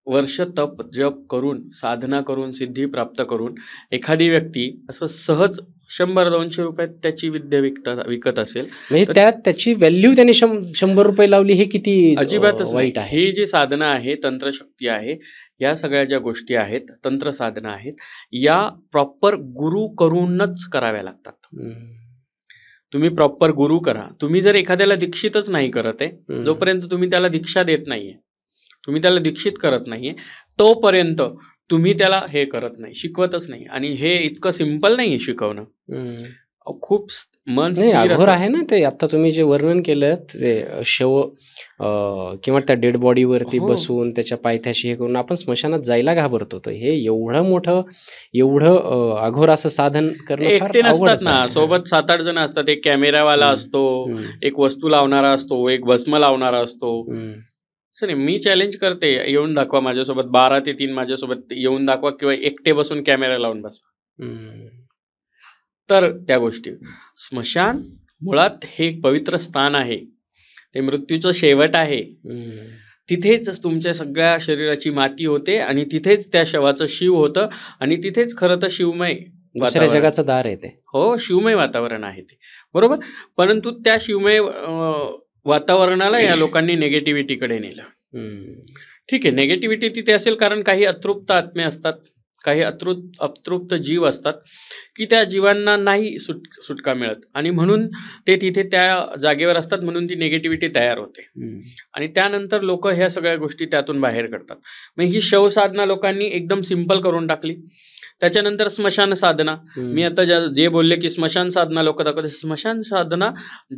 वर्ष तप जप करून साधना करून सिद्धी प्राप्त करून एखादी व्यक्ती असं सहज 100-200 रुपयात त्याची विद्या विकत असेल म्हणजे तर त्यात त्याची व्हॅल्यू त्याने 100 रुपये लावली, हे किती अजिबातच नाही. वाईट आहे. ही जी साधना आहे, तंत्रशक्ती आहे, या सगळ्या ज्या गोष्टी आहेत, तंत्र साधना आहेत, या प्रॉपर गुरु करूनच कराव्या लागतात. हम्म. तुम्ही प्रॉपर गुरु करा. तुम्ही जर एखाद्याला दीक्षितच नाही करत आहे, हम्म. जोपर्यंत तुम्ही त्याला दीक्षा देत नाहीये, तुम्ही त्याला दीक्षित करत नाहीये, तोपर्यंत तुम्ही त्याला हे करत नाही, शिकवतच नाही. आणि हे इतकं सिंपल नाहीये शिकवणं. हम्म. खूप मन नाही, स्थिर अघोर असं आहे ना ते. आता तुम्ही जे वर्णन केलं ते शव किंवा त्या डेड बॉडीवरती हो. बसून त्याच्या पायथ्याशी हे करून आपण स्मशानात जायला घाबरतो. तर हे एवढं मोठं, एवढं अघोर असं साधन करणं फार एकटे नसतात अवघडच ना, आहे. हां. सोबत 7-8 जण असतात. एक कॅमेरावाला हम्म. असतो, हम्म. एक वस्तू लावणारा असतो, एक भस्म लावणारा असतो. हम्म. असं नाही, मी चॅलेंज करते, येऊन दाखवा माझ्यासोबत, 12 ते 3 माझ्यासोबत येऊन दाखवा किंवा एकटे बसून कॅमेरा लावून बसा. हम्म. तर त्या गोष्टी, स्मशान मुळात हे एक पवित्र स्थान आहे. ते मृत्यूचं शेवट आहे. हम्म. तिथेच तुमच्या सगळ्या शरीराची माती होते आणि तिथेच त्या शवाचं शिव होतं आणि तिथेच खरं तर शिवमय दुसऱ्या वातावरण. जगाचं दार आहे ते. हो, शिवमय वातावरण आहे ते, बरोबर. परंतु त्या शिवमय वातावरणाला या लोकांनी नेगेटिव्हिटीकडे नेलं. हम्म. ठीक आहे, नेगेटिव्हिटी तिथे असेल कारण काही अतृप्त आत्मे असतात, काही अतृप्त जीव असतात की त्या जीवांना नाही सुटका मिळत आणि म्हणून ते तिथे त्या जागेवर असतात, म्हणून ती नेगेटिव्हिटी तयार होते. हम्म. आणि त्यानंतर लोक ह्या सगळ्या गोष्टी त्यातून बाहेर काढतात. मग ही शवसाधना लोकांनी एकदम सिंपल करून टाकली. त्याच्यानंतर स्मशान साधना. मी हम्म. आता जे बोलले की स्मशान साधना लोक दाखवते, स्मशान साधना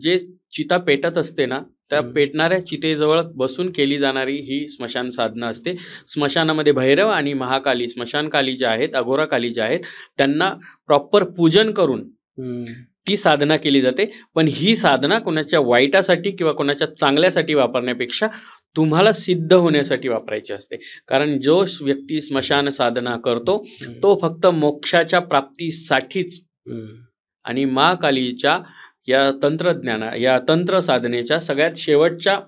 जे चिता पेटत असते ना, त्या हम्म. पेटणाऱ्या चितेजवळ बसून केली जाणारी ही स्मशान साधना असते. स्मशानामध्ये भैरव आणि महाकाली, स्मशानकाली ज्या आहेत, अघोराकाली ज्या आहेत, त्यांना प्रॉपर पूजन करून हम्म. ती साधना केली जाते. पण ही साधना कोणाच्या वाईटासाठी किंवा कोणाच्या चांगल्यासाठी वापरण्यापेक्षा तुम्हाला सिद्ध होण्यासाठी वापरायची असते. कारण जो व्यक्ती स्मशान साधना करतो तो फक्त मोक्षाच्या प्राप्तीसाठीच हम्म. आणि महाकालीच्या या या तंत्र साधनेच्या सगळ्यात शेवटच्या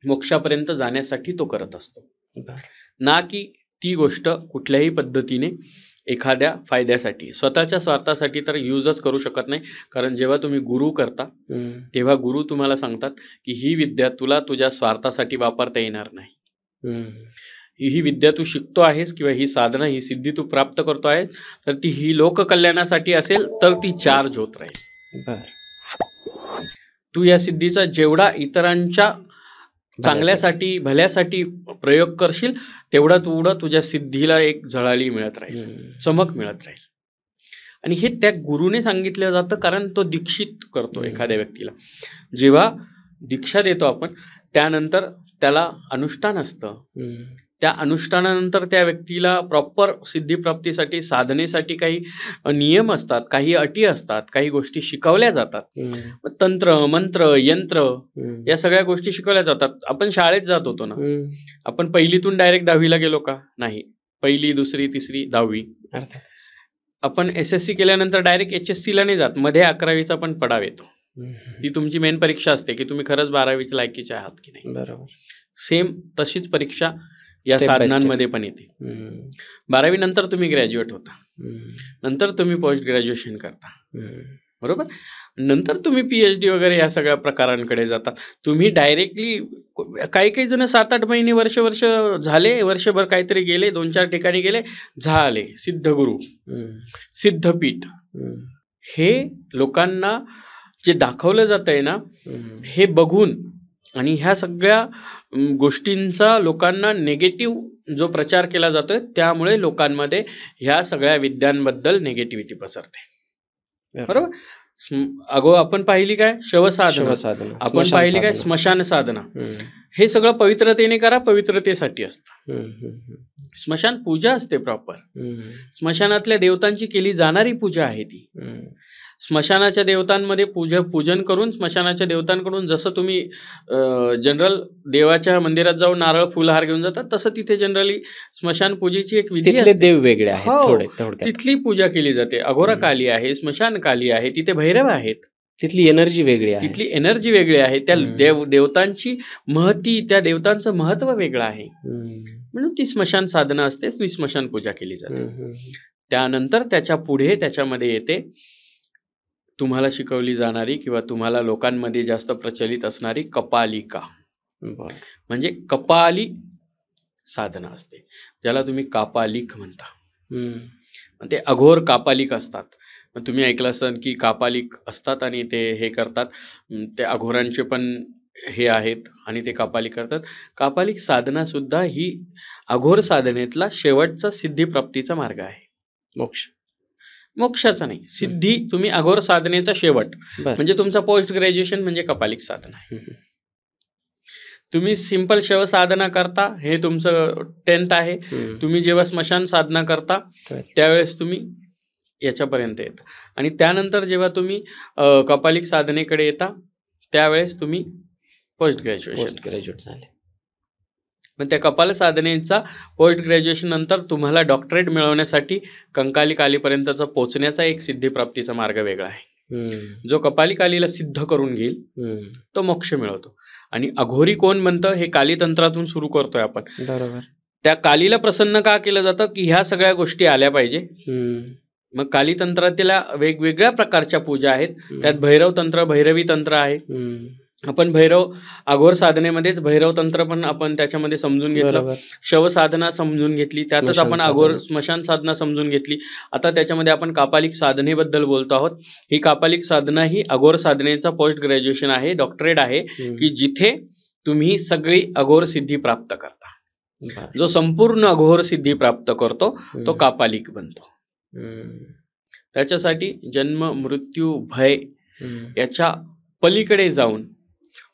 मोक्षापर्यंत जाण्यासाठी तो करत असतो, बरं. ना की ती गोष्ट कुठल्याही पद्धतीने एखाद्या फायद्यासाठी, स्वतःच्या स्वार्थासाठी तर यूजच करू शकत नाही. कारण जेव्हा तुम्ही गुरु करता हम्म. तेव्हा गुरु तुम्हाला सांगतात की ही विद्या तुला तुझ्या स्वार्थासाठी वापरता येणार नाही. हम्म. ही विद्या तू शिकतो आहेस किंवा ही साधना, ही सिद्धी तू प्राप्त करतो आहे, तर ती ही लोककल्याणासाठी असेल तर ती चार्ज होत राहील. बरं. तू या सिद्धीचा जेवढा इतरांच्या चांगल्यासाठी भल्यासाठी प्रयोग करशील तेवढा तुझ्या सिद्धीला एक झळाळी मिळत राहील, हम्म. चमक मिळत राहील. आणि हे त्या गुरुने सांगितलं जातं, कारण तो दीक्षित करतो एखाद्या व्यक्तीला. जेव्हा दीक्षा देतो आपण त्यानंतर त्याला अनुष्ठान असतं. हम्म. त्या अनुष्ठानानंतर त्या व्यक्तीला प्रॉपर सिद्धीप्राप्तीसाठी साधनेसाठी काही नियम असतात, काही अटी असतात, काही गोष्टी शिकवल्या जातात. हम्म. तंत्र मंत्र यंत्र हम्म. या सगळ्या गोष्टी शिकवल्या जातात. आपण शाळेत जात होतो ना, हम्म. आपण पहिलीतून डायरेक्ट 10वीला गेलो का? नाही. पहिली, दुसरी, तिसरी, 10वी. अर्थातच. आपण SSC केल्यानंतर डायरेक्ट HSCला नाही जात, मध्ये 11वीचा पण पडाव येतो. हम्म. ती तुमची मेन परीक्षा असते की तुम्ही खरंच 12वीच्या लायकीचे आहात की नाही. बरोबर. सेम तशीच परीक्षा या Step by step. साधनांमध्ये पण येते. हम्म. 12वी नंतर तुम्ही ग्रॅज्युएट होता, हम्म. नंतर तुम्ही पोस्ट ग्रॅज्युएशन करता, हम्म. बरोबर. नंतर तुम्ही PhD वगैरे या सगळ्या प्रकारांकडे जाता. तुम्ही डायरेक्टली काही जण 7-8 महिने वर्ष झाले, वर्षभर काहीतरी गेले, 2-4 ठिकाणी गेले, झाले सिद्ध गुरु, हम्म. सिद्धपीठ. हम्म. हे लोकांना जे दाखवलं जात आहे ना, हम्म. हे बघून आणि ह्या सगळ्या गोष्टींचा लोकांना नेगेटिव्ह जो प्रचार केला जातोय, त्यामुळे लोकांमध्ये ह्या सगळ्या विद्यांबद्दल नेगेटिव्हिटी पसरते, बरोबर. अगो आपण पाहिली काय शवसाधना, शवसाधना, आपण स्मशान पाहिली काय साधना. स्मशान साधना. हम्म. हे सगळं पवित्रतेने करा, पवित्रतेसाठी असतं. हम्म. हम्म. स्मशान पूजा असते प्रॉपर. हम्म. स्मशानातल्या देवतांची केली जाणारी पूजा आहे ती. हम्म. स्मशानाच्या देवतांमध्ये पूजन करून स्मशानाच्या देवतांकडून जसं तुम्ही जनरल देवाच्या मंदिरात जाऊन नारळ फुलहार घेऊन जातात, तसं तिथे जनरली स्मशान पूजेची एक विधी तिथले असते. देव वेगळे आहेत. हो, थोडक्यात तिथली पूजा केली जाते. अघोरा काली आहे, स्मशान काली आहे, तिथे भैरव आहेत, तिथली एनर्जी वेगळी आहे. तिथली एनर्जी वेगळी आहे. त्या हम्म. देवतांची महती, त्या देवतांचं महत्व वेगळं आहे. हम्म. म्हणून ती स्मशान साधना असते, ती स्मशान पूजा केली जाते. हम्म. त्यानंतर त्याच्या पुढे त्याच्यामध्ये येते तुम्हाला शिकवली जाणारी किंवा तुम्हाला लोकांमध्ये जास्त प्रचलित असणारी कपालिका. बर. म्हणजे कपाली साधना असते, ज्याला तुम्ही कापालिक म्हणता. हम्म. ते अघोर कापालिक असतात. मग तुम्ही ऐकलं असाल की कापालिक असतात आणि ते हे करतात, ते अघोरांचे पण हे आहेत आणि ते कापालिक करतात. कापालिक साधना सुद्धा ही अघोर साधनेतला शेवटचा सिद्धिप्राप्तीचा मार्ग आहे. मोक्ष. मोक्षाचा नाही, सिद्धी. तुम्ही अघोर साधनेचा शेवट बर. म्हणजे तुमचा पोस्ट ग्रॅज्युएशन म्हणजे कपालिक साधना आहे. तुम्ही सिंपल शव साधना करता, हे तुमचं 10th आहे. तुम्ही जेव्हा स्मशान साधना करता त्यावेळेस तुम्ही याच्यापर्यंत येता आणि त्यानंतर जेव्हा तुम्ही कपालिक साधनेकडे येता त्यावेळेस तुम्ही पोस्ट ग्रॅज्युएट झाले. मग त्या कपाल साधनेचा पोस्ट ग्रॅज्युएशन नंतर तुम्हाला डॉक्टरेट मिळवण्यासाठी कंकालिकालीपर्यंतचा पोहोचण्याचा एक सिद्धिप्राप्तीचा मार्ग वेगळा आहे. जो कपालिकालीला सिद्ध करून घेईल तो मोक्ष मिळवतो. आणि अघोरी कोण म्हणतं, हे कालीतंत्रातून सुरू करतोय आपण. बरोबर. त्या कालीला प्रसन्न का केलं जातं की ह्या सगळ्या गोष्टी आल्या पाहिजे. मग कालीतंत्रातल्या वेगवेगळ्या प्रकारच्या पूजा आहेत. त्यात भैरव तंत्र, भैरवी तंत्र आहे. आपण भैरव अघोर साधनेमध्येच भैरव तंत्र पण आपण त्याच्यामध्ये समजून घेतलं, शव साधना समजून घेतली, त्यातच आपण अघोर स्मशान साधना समजून घेतली. आता त्याच्यामध्ये आपण कापालिक साधनेबद्दल बोलतो आहोत. ही कापालिक साधना ही अघोर साधनेचा पोस्ट ग्रॅज्युएशन आहे, डॉक्टरेट आहे, की जिथे तुम्ही सगळी अघोर सिद्धी प्राप्त करता. जो संपूर्ण अघोर सिद्धी प्राप्त करतो तो कापालिक बनतो. त्याच्यासाठी जन्म मृत्यू भय याच्या पलीकडे जाऊन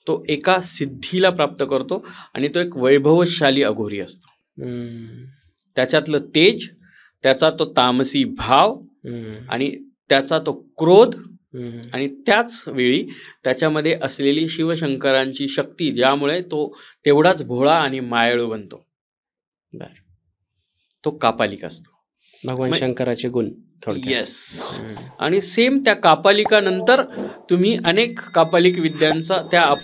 तो एका सिद्धीला प्राप्त करतो आणि तो एक वैभवशाली अघोरी असतो. त्याच्यातलं तेज, त्याचा तो तामसी भाव आणि त्याचा तो क्रोध आणि त्याच वेळी त्याच्यामध्ये असलेली शिवशंकरांची शक्ती, ज्यामुळे तो तेवढाच भोळा आणि मायाळू बनतो. तो कापालिक असतो. भगवान शंकराचे गुण थोडक्यात. येस. आणि सेम त्या कापालिका नंतर तुम्ही अनेक कापालिक विद्यांचा, त्या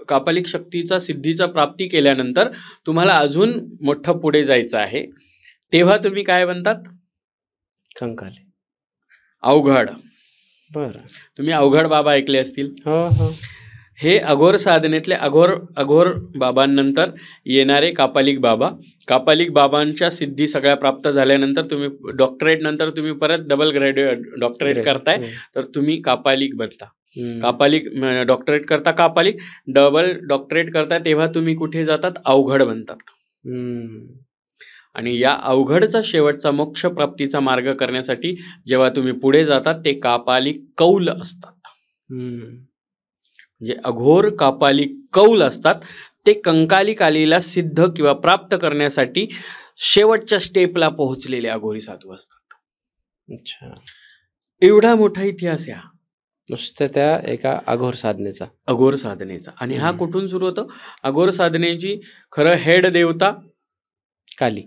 कापालिक शक्तीचा सिद्धीचा प्राप्ती केल्यानंतर तुम्हाला अजून मोठं पुढे जायचं आहे. तेव्हा तुम्ही काय बनतात? कंकाली. अवघड. बर. तुम्ही अवघड बाबा ऐकले असतील. हो. हे अघोर साधनेतले अघोर बाबांनंतर येणारे कापालिक बाबा. कापालिक बाबांच्या सिद्धी सगळ्या प्राप्त झाल्यानंतर तुम्ही डॉक्टरेट नंतर तुम्ही परत डबल डॉक्टरेट करताय, तर तुम्ही कापालिक बनता. कापालिक डॉक्टरेट करता, कापालिक डबल डॉक्टरेट करता, तेव्हा तुम्ही कुठे जातात? अवघड बनतात. आणि या अवघडचा शेवटचा मोक्ष प्राप्तीचा मार्ग करण्यासाठी जेव्हा तुम्ही पुढे जातात ते कापालिक कौल असतात. म्हणजे अघोर कापालिक कौल असतात. ते कंकालिकालीला सिद्ध किंवा प्राप्त करण्यासाठी शेवटच्या स्टेपला पोहोचलेले अघोरी साधू असतात. अच्छा. एवढा मोठा इतिहास या नुसतं त्या एका अघोर साधनेचा. आणि हा कुठून सुरू होतो? अघोर साधनेची खरं हेड देवता काली.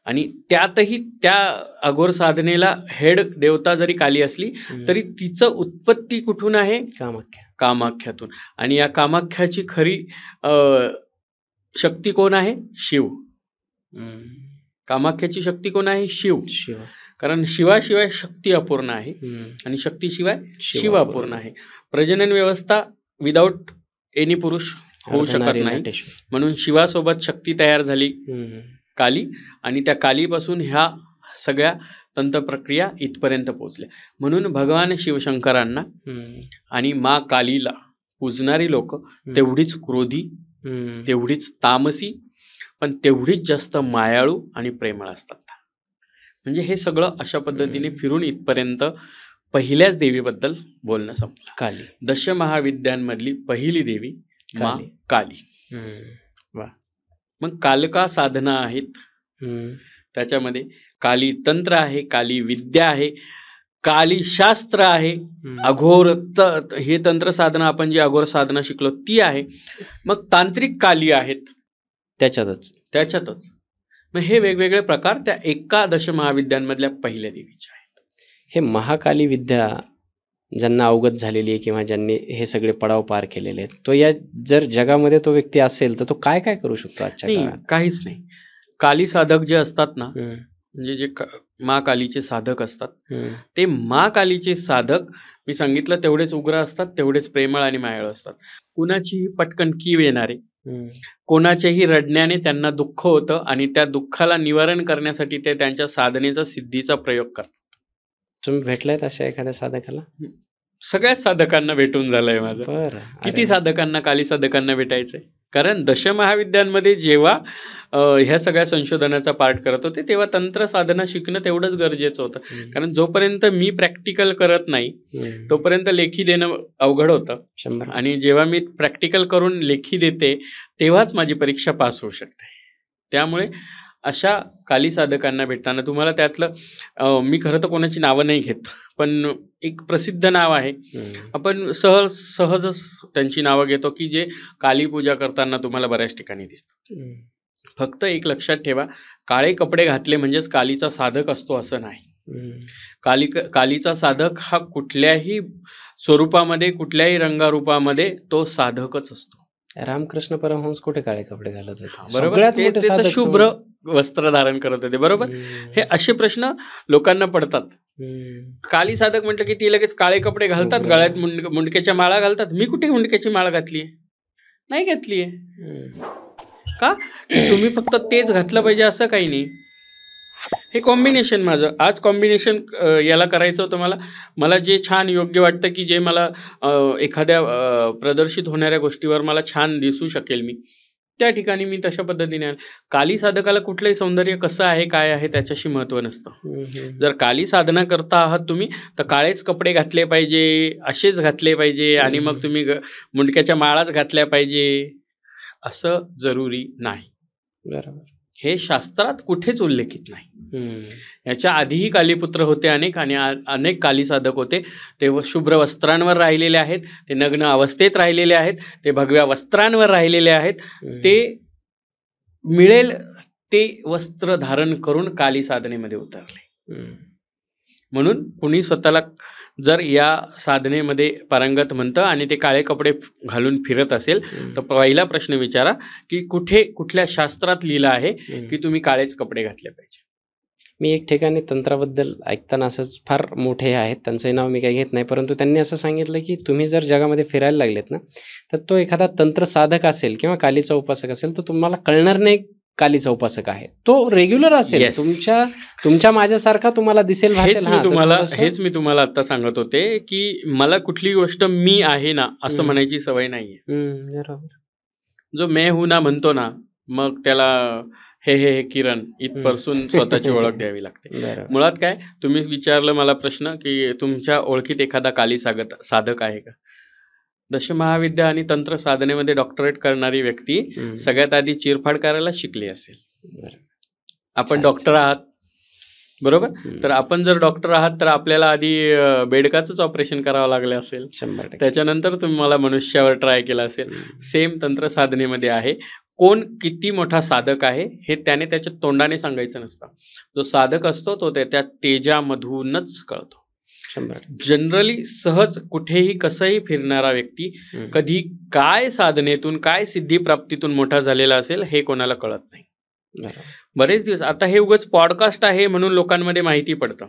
आणि त्यातही त्या अघोर साधनेला हेड देवता जरी काली असली तरी तिचं उत्पत्ती कुठून आहे? कामाख्यातून. आणि या कामाख्याची खरी शक्ती कोण आहे? शिव. कामाख्याची शक्ती कोण आहे? शिव. कारण शिवाशिवाय शक्ती अपूर्ण आहे आणि शक्तीशिवाय शिव अपूर्ण आहे. प्रजनन व्यवस्था विदाऊट एनी पुरुष होऊ शकत नाही. म्हणून शिवासोबत शक्ती तयार झाली काली, आणि त्या कालीपासून ह्या सगळ्या तंत्रप्रक्रिया इथपर्यंत पोहोचल्या. म्हणून भगवान शिवशंकरांना आणि मा कालीला पूजणारी लोक तेवढीच क्रोधी, तेवढीच तामसी, पण तेवढीच जास्त मायाळू आणि प्रेमळ असतात. म्हणजे हे सगळं अशा पद्धतीने फिरून इथपर्यंत पहिल्याच देवीबद्दल बोलणं संपलं. काली. दशमहाविद्यांमधली पहिली देवी मा काली. मग कालका साधना आहेत. त्याच्यामध्ये काली तंत्र आहे, काली विद्या आहे, काली शास्त्र आहे, अघोर हे तंत्र साधना आपण जी अघोर साधना शिकलो ती आहे. मग तांत्रिक काली आहेत त्याच्यातच. मग हे वेगवेगळे प्रकार त्या एकादश महाविद्यांमधल्या पहिल्या देवीचे आहेत. हे महाकाली विद्या ज्यांना अवगत झालेली आहे किंवा ज्यांनी हे सगळे पडाव पार केलेले आहेत, तो या जर जगामध्ये तो व्यक्ती असेल तर तो काय काय करू शकतो आजच्या नाही, काळात? काहीच नाही. काली साधक जे असतात ना, हम्म, म्हणजे जे मा कालीचे साधक असतात, हम्म, ते मा कालीचे साधक मी सांगितलं तेवढेच उग्र असतात, तेवढेच प्रेमळ आणि मायाळू असतात. कुणाचीही पटकन कीव येणारे, हम्म, कोणाच्याही रडण्याने त्यांना दुःख होतं आणि त्या दुःखाला निवारण करण्यासाठी ते त्यांच्या साधनेचा सिद्धीचा प्रयोग करतात. तुम्ही भेटलायत अशा एखाद्या साधकाला? सगळ्याच साधकांना भेटून झालंय माझं. बरं. किती साधकांना, काली साधकांना भेटायचंय? कारण दशमहाविद्यांमध्ये जेव्हा ह्या सगळ्या संशोधनाचा पार्ट करत होते, तेव्हा तंत्र साधना शिकणं तेवढंच गरजेचं होतं. कारण जोपर्यंत मी प्रॅक्टिकल करत नाही, तोपर्यंत लेखी देणं अवघड होतं. 100. आणि जेव्हा मी प्रॅक्टिकल करून लेखी देते, तेव्हाच माझी परीक्षा पास होऊ शकते. त्यामुळे अशा काली साधकांना भेटताना तुम्हाला त्यातलं मी खरं तर कोणाची नावं नाही घेत, पण एक प्रसिद्ध नाव आहे. आपण सहजच त्यांची नावं घेतो की जे काली पूजा करताना तुम्हाला बऱ्याच ठिकाणी दिसतं. फक्त एक लक्षात ठेवा, काळे कपडे घातले म्हणजेच कालीचा साधक असतो असं नाही. कालीचा साधक हा कुठल्याही स्वरूपामध्ये, कुठल्याही रंगारूपामध्ये तो साधकच असतो. रामकृष्ण परमहंस कुठे काळे कपडे घालत होते? बरोबर, सगळ्यात ते मोठे तर साधक शुभ्र वस्त्र धारण करत होते. बरोबर, हे असे प्रश्न लोकांना पडतात. काली साधक म्हटलं की ती लगेच काळे कपडे घालतात, गळ्यात मुंडक्याच्या माळा घालतात. मी कुठे मुंडक्याची माळ घातलीये? नाही घातलीये. का? तुम्ही फक्त तेच घातलं पाहिजे असं काही नाही. हे कॉम्बिनेशन माझं आज कॉम्बिनेशन याला करायचं होतं. मला जे छान योग्य वाटतं की जे मला एखाद्या प्रदर्शित होणाऱ्या गोष्टीवर मला छान दिसू शकेल, मी त्या ठिकाणी मी तशा पद्धतीने. काली साधकाला कुठलंही सौंदर्य कसं आहे, काय आहे त्याच्याशी महत्त्व नसतं. जर काली साधना करता आहात तुम्ही, तर काळेच कपडे घातले पाहिजे, असेच घातले पाहिजे आणि मग तुम्ही मुंडक्याच्या माळाच घातल्या पाहिजे असं जरुरी नाही. बरोबर. हे शास्त्रात कुठेच उल्लेखित नाही. याच्या आधीही कालीपुत्र होते अनेक, आणि अनेक काली साधक होते. ते शुभ्र वस्त्रांवर राहिलेले आहेत, ते नग्न अवस्थेत राहिलेले आहेत, ते भगव्या वस्त्रांवर राहिलेले आहेत. ते मिळेल ते वस्त्र धारण करून काली साधनेमध्ये उतरले. म्हणून कुणी स्वतःला जर या साधनेमध्ये पारंगत म्हणतं आणि ते काळे कपडे घालून फिरत असेल, तर पहिला प्रश्न विचारा की कुठल्या शास्त्रात लिहिलं आहे की तुम्ही काळेच कपडे घातले पाहिजे. मी एक ठिकाणी तंत्राबद्दल ऐकताना असंच, फार मोठे आहेत, त्यांचंही नाव मी काही घेत नाही, परंतु त्यांनी असं सांगितलं की तुम्ही जर जगामध्ये फिरायला लागलेत ना, तर तो एखादा तंत्र साधक असेल किंवा कालीचा उपासक असेल, तर तुम्हाला कळणार नाही कालीचा उपासक आहे. तो रेग्युलर असेल, Yes. तुमच्या माझ्यासारखा तुम्हाला दिसेल, भासेल. हेच मी तुम्हाला आता सांगत होते की मला कुठली गोष्ट मी आहे ना असं म्हणायची सवय नाहीये. बरोबर. जो मैं हूं ना म्हणतो ना, मग त्याला हे किरण इथपासून स्वतःची ओळख द्यावी लागते. बरोबर. मुळात काय, तुम्ही विचारलं मला प्रश्न की तुमच्या ओळखीत एखादा काली साधक आहे का? दशमहाविद्या आणि तंत्र साधनेमध्ये डॉक्टरेट करणारी व्यक्ती सगळ्यात आधी चिरफाड करायला शिकली असेल. आपण डॉक्टर आहात, बरोबर? तर आपण जर डॉक्टर आहात तर आपल्याला आधी बेडकाचंच ऑपरेशन करावं लागलं असेल, 100%. त्याच्यानंतर तुम्हाला मनुष्यावर ट्राय केला असेल. सेम तंत्र साधनेमध्ये आहे. कोण किती मोठा साधक आहे हे त्याने त्याच्या तोंडाने सांगायचं नसतं. जो साधक असतो तो त्या तेजामधूनच कळतो. 100%. जनरली सहज कुठेही कसंही फिरणारा व्यक्ती कधी काय साधनेतून, काय सिद्धिप्राप्तीतून मोठा झालेला असेल हे कोणाला कळत नाही. बरेच दिवस आता हे उगाच पॉडकास्ट आहे म्हणून लोकांमध्ये माहिती पडतं.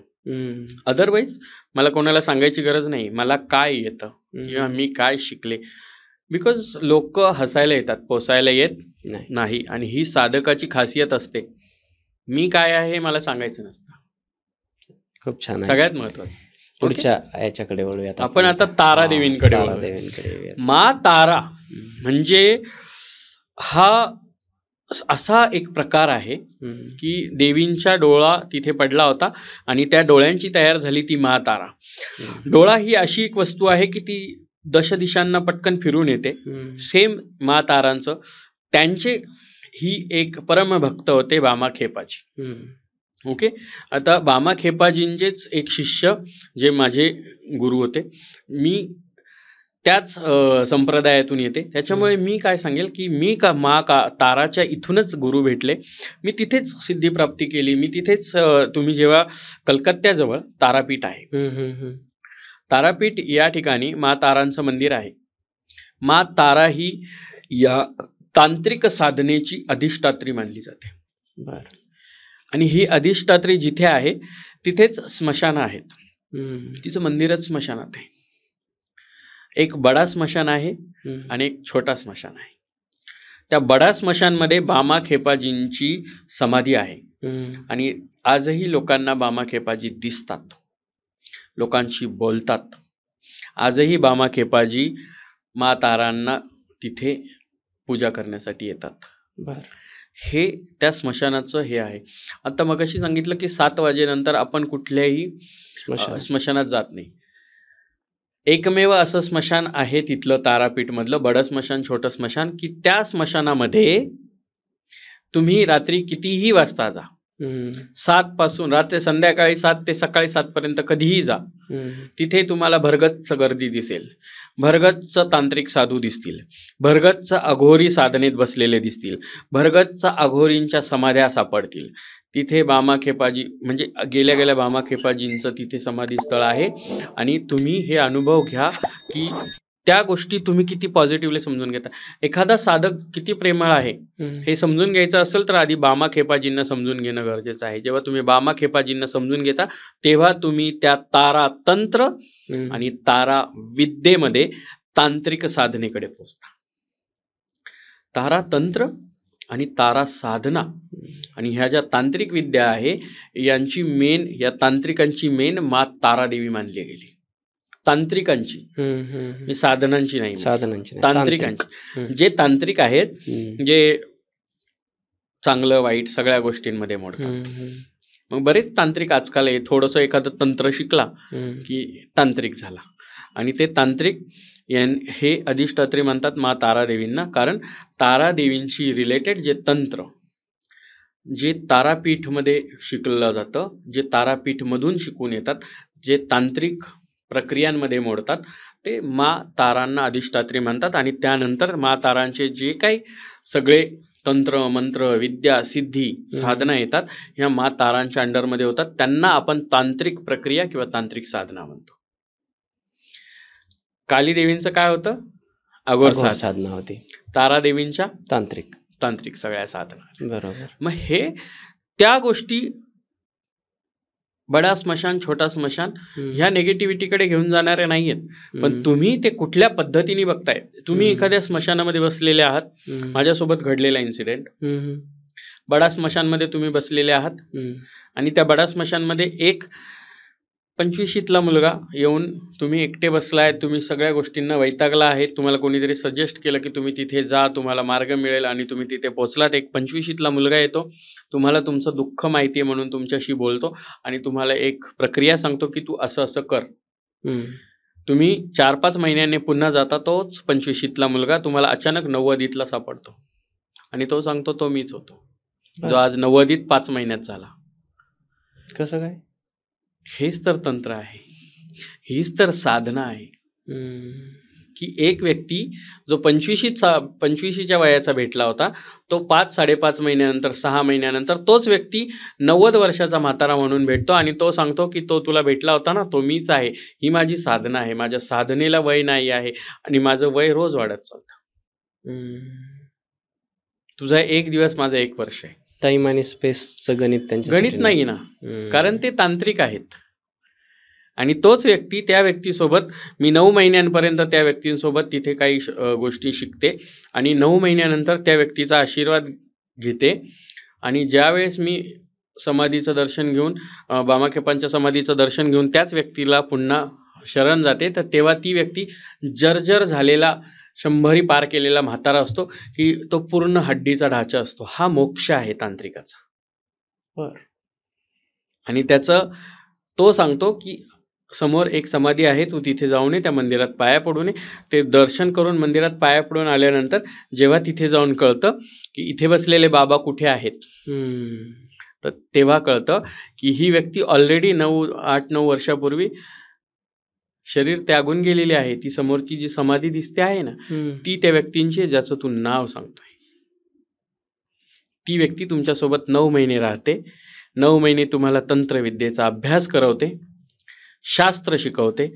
अदरवाईज मला कोणाला सांगायची गरज नाही मला काय येतं किंवा मी काय शिकले. बिकॉज लोक हसायला येतात, पोसायला येत नाही. आणि ही साधकाची खासियत असते. मी काय आहे हे मला सांगायचं नसतं. खूप छान. सगळ्यात महत्वाचं. पुढच्या याच्याकडे वळूयात आपण आता तारा देवींकडे वळूया. मा तारा म्हणजे हा असा एक प्रकार आहे की देवींच्या डोळा तिथे पडला होता आणि त्या डोळ्यांची तयार झाली ती मा तारा. डोळा ही अशी एक वस्तू आहे की ती दशदिशांना पटकन फिरून येते. सेम मा तारांचं त्यांचे ही एक परमभक्त होते बामाखेपाजी. ओके. आता बामाखेपाजींचेच एक शिष्य जे माझे गुरु होते, मी त्याच संप्रदायातून येते, त्याच्यामुळे मी काय सांगेल की मी ताराच्या इथूनच गुरु भेटले. मी तिथेच सिद्धिप्राप्ती केली. मी तिथेच तुम्ही जेव्हा कलकत्त्याजवळ तारापीठ आहे, तारापीठ या ठिकाणी मा तारांचं मंदिर आहे. मा तारा ही या तांत्रिक साधनेची अधिष्ठात्री मानली जाते. बर. आणि ही अधिष्ठात्री जिथे आहे तिथेच स्मशान आहेत. हम्म. तिचं मंदिरच स्मशानात आहे. एक बडा स्मशान आहे हम्म. आणि एक छोटा स्मशान आहे. त्या बडा स्मशानमध्ये बामा खेपाजींची समाधी आहे. हम्म. आणि आजही लोकांना बामा खेपाजी दिसतात, लोकांशी बोलतात. आजही बामा खेपाजी मा तारांना तिथे पूजा करण्यासाठी येतात. बर. हे त्या स्मशानाचं हे आहे. आता मगाशी सांगितलं की 7 वाजेनंतर आपण कुठल्याही स्मशान. स्मशानात जात नाही. एकमेव असं स्मशान आहे तिथलं तारापीठमधलं बडं स्मशान, छोटं स्मशान, की त्या स्मशानामध्ये तुम्ही रात्री कितीही वाजता जा, हम्म. 7 पासून रात्री संध्याकाळी 7 ते सकाळी 7 पर्यंत कधीही जा, हम्म. तिथे तुम्हाला भरगच्च गर्दी दिसेल, भरगच्च तांत्रिक साधू दिसतील, भरगच्च अघोरी साधनेत बसलेले दिसतील, भरगच्च अघोरींच्या समाध्या सापडतील. तिथे बामा खेपाजी म्हणजे गेल्या गेल्या बामा खेपाजींचं तिथे समाधीस्थळ आहे. आणि तुम्ही हे अनुभव घ्या की त्या गोष्टी तुम्ही किती पॉझिटिव्हली समजून घेता. एखादा साधक किती प्रेमळ आहे हम्म. हे समजून घ्यायचं असेल तर आधी बामा खेपाजींना समजून घेणं गरजेचं आहे. जेव्हा तुम्ही बामा खेपाजींना समजून घेता तेव्हा तुम्ही त्या तारा तंत्र हम्म. आणि तारा विद्येमध्ये तांत्रिक साधनेकडे पोहोचता. तारा तंत्र आणि तारा साधना आणि ह्या ज्या तांत्रिक विद्या आहे यांची मेन, या तांत्रिकांची मेन मा तारादेवी मानली गेली. तांत्रिकांची, हम्म. हम्म. मी साधनांची नाही, साधनांची नाही, तांत्रिकांची. हम्म. जे तांत्रिक आहेत हम्म. जे चांगलं वाईट सगळ्या गोष्टींमध्ये मोडतात. हम्म. मग बरेच तांत्रिक आजकाल आहे, थोडंसं एखादं तंत्र शिकला हम्म. की तांत्रिक झाला. आणि ते तांत्रिक हे अधिष्ठात्री म्हणतात मा तारादेवींना, कारण तारादेवींशी रिलेटेड जे तंत्र जे तारापीठमध्ये शिकलं जातं, जे तारापीठमधून शिकून येतात, जे तांत्रिक प्रक्रियांमध्ये मोडतात, ते मा तारांना अधिष्ठात्री म्हणतात. आणि त्यानंतर मा तारांचे जे काही सगळे तंत्र मंत्र विद्या सिद्धी साधना येतात ह्या मा तारांच्या अंडरमध्ये होतात. त्यांना आपण तांत्रिक प्रक्रिया किंवा तांत्रिक साधना म्हणतो. कालीदेवींचं काय होतं? अघोर अघोर साधना. साधना होती. तारादेवींच्या तांत्रिक. तांत्रिक सगळ्या साधना. बरोबर. मग हे त्या गोष्टी बडा स्मशान छोटा स्मशान हम्म. ह्या निगेटिव्हिटीकडे घेऊन जाणारे नाहीयेत. पण हम्म. तुम्ही ते कुठल्या पद्धतीने बघताय. तुम्ही एखाद्या स्मशानामध्ये बसलेले आहात. हम्म. माझ्यासोबत घडलेला इन्सिडेंट, हम्म. बडा स्मशानमध्ये तुम्ही बसलेले आहात हम्म. आणि त्या बडा स्मशानमध्ये एक 25शीतला मुलगा येऊन, तुम्ही एकटे बसलाय, तुम्ही सगळ्या गोष्टींना वैतागला आहे, तुम्हाला कोणीतरी सजेस्ट केलं की तुम्ही तिथे जा, तुम्हाला मार्ग मिळेल आणि तुम्ही तिथे पोहोचलात. एक 25शीतला मुलगा येतो, तुम्हाला तुमचं दुःख माहिती आहे म्हणून तुमच्याशी बोलतो आणि तुम्हाला एक प्रक्रिया सांगतो की तू असं असं कर. हम्म. तुम्ही 4-5 महिन्यांनी पुन्हा जाता, तोच 25शीतला मुलगा तुम्हाला अचानक 90ला सापडतो आणि तो सांगतो तो मीच होतो, जो आज 90 5 महिन्यात झाला. कसं काय? हेच तर तंत्र आहे, हीच तर साधना आहे. हम्म. की एक व्यक्ती जो 25शीच्या वयाचा भेटला होता, तो 5-5.5 महिन्यानंतर 6 महिन्यानंतर तोच व्यक्ती 90 वर्षाचा म्हातारा म्हणून भेटतो आणि तो सांगतो की तो तुला भेटला होता ना, तो मीच आहे, ही माझी साधना आहे, माझ्या साधनेला वय नाही आहे आणि माझं वय रोज वाढत चालतं. हम्म. तुझा 1 दिवस माझं 1 वर्ष आहे. टाइम आणि स्पेसचं गणित त्यांच्यासाठी गणित नाही ना, हम्म. कारण ते तांत्रिक आहेत. आणि तोच व्यक्ती त्या व्यक्तीसोबत मी 9 महिन्यांपर्यंत त्या व्यक्तींसोबत तिथे काही गोष्टी शिकते आणि 9 महिन्यानंतर त्या व्यक्तीचा आशीर्वाद घेते. आणि ज्यावेळेस मी समाधीचं दर्शन घेऊन बामाखेपांच्या समाधीचं दर्शन घेऊन त्याच व्यक्तीला पुन्हा शरण जाते, तर तेव्हा ती व्यक्ती जर्जर झालेला 100 पार केलेला म्हातारा असतो की तो पूर्ण हड्डीचा ढाचा असतो. हा मोक्ष आहे तांत्रिकाचा. बर. आणि त्याचं तो सांगतो की समोर एक समाधी आहे, तू तिथे जाऊन ये, त्या मंदिरात पाया पडून ये. ते दर्शन करून मंदिरात पाया पडून आल्यानंतर जेव्हा तिथे जाऊन कळतं की इथे बसलेले बाबा कुठे आहेत, हम्म. तर तेव्हा कळतं की ही व्यक्ती ऑलरेडी 8-9 वर्षापूर्वी शरीर त्यागून गेलेली आहे. ती समोरची जी समाधी दिसते आहे ना, हम्म. ती त्या व्यक्तींची ज्याचं तू नाव सांगतोय. ती व्यक्ती तुमच्यासोबत 9 महिने राहते. 9 महिने तुम्हाला तंत्रविद्येचा अभ्यास करवते, शास्त्र शिकवते,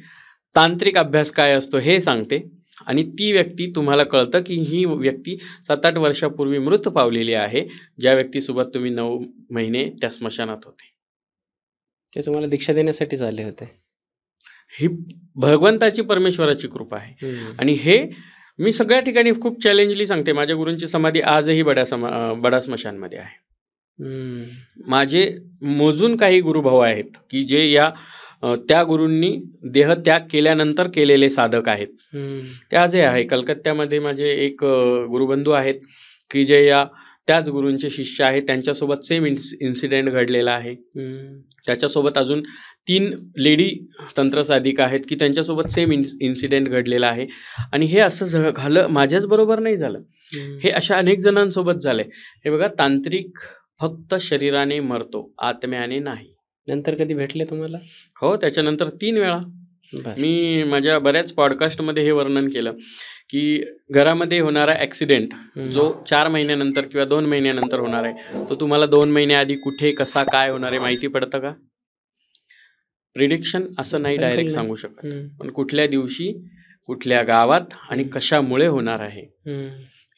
तांत्रिक अभ्यास काय असतो हे सांगते आणि ती व्यक्ती तुम्हाला कळतं की ही व्यक्ती 7-8 वर्षापूर्वी मृत पावलेली आहे, ज्या व्यक्तीसोबत तुम्ही 9 महिने त्या स्मशानात होते. ते तुम्हाला दीक्षा देण्यासाठीच आले होते. ही भगवंताची परमेश्वराची कृपा आहे. हम्म. आणि हे मी सगळ्या ठिकाणी खूप चॅलेंजली सांगते. माझ्या गुरूंची समाधी आजही बडा स्मशानमध्ये आहे. हम्म. माझे मोजून काही गुरुभाऊ आहेत की जे त्या गुरूंनी देहत्याग केल्यानंतर केलेले साधक आहेत. हम्म. ते आजही आहे. कलकत्त्यामध्ये माझे एक गुरुबंधू आहेत की जे त्याच गुरूंचे शिष्य आहेत. त्यांच्यासोबत सेम इन्सिडेंट घडलेला आहे. हम्म. त्याच्यासोबत अजून 3 लेडी तंत्रसाधिका आहेत की त्यांच्यासोबत सेम इन्सिडेंट घडलेला आहे. आणि हे असं झालं माझ्याच बरोबर नाही झालं, हम्म. हे अशा अनेक जणांसोबत झालंय. हे बघा, तांत्रिक फक्त शरीराने मरतो, आत्म्याने नाही. नंतर कधी भेटले तुम्हाला? हो, त्याच्यानंतर 3 वेळा बरं. मी माझ्या बऱ्याच पॉडकास्टमध्ये हे वर्णन केलं की घरामध्ये होणारा ॲक्सिडेंट जो 4 महिन्यानंतर किंवा 2 महिन्यानंतर होणार आहे, तो तुम्हाला 2 महिन्याआधी कुठे, कसा, काय होणार आहे माहिती पडतं का? प्रिडिक्शन असं नाही बिलकुल डायरेक्ट नाही. सांगू शकत, हम्म. पण कुठल्या दिवशी, कुठल्या गावात आणि कशामुळे होणार आहे हम्म.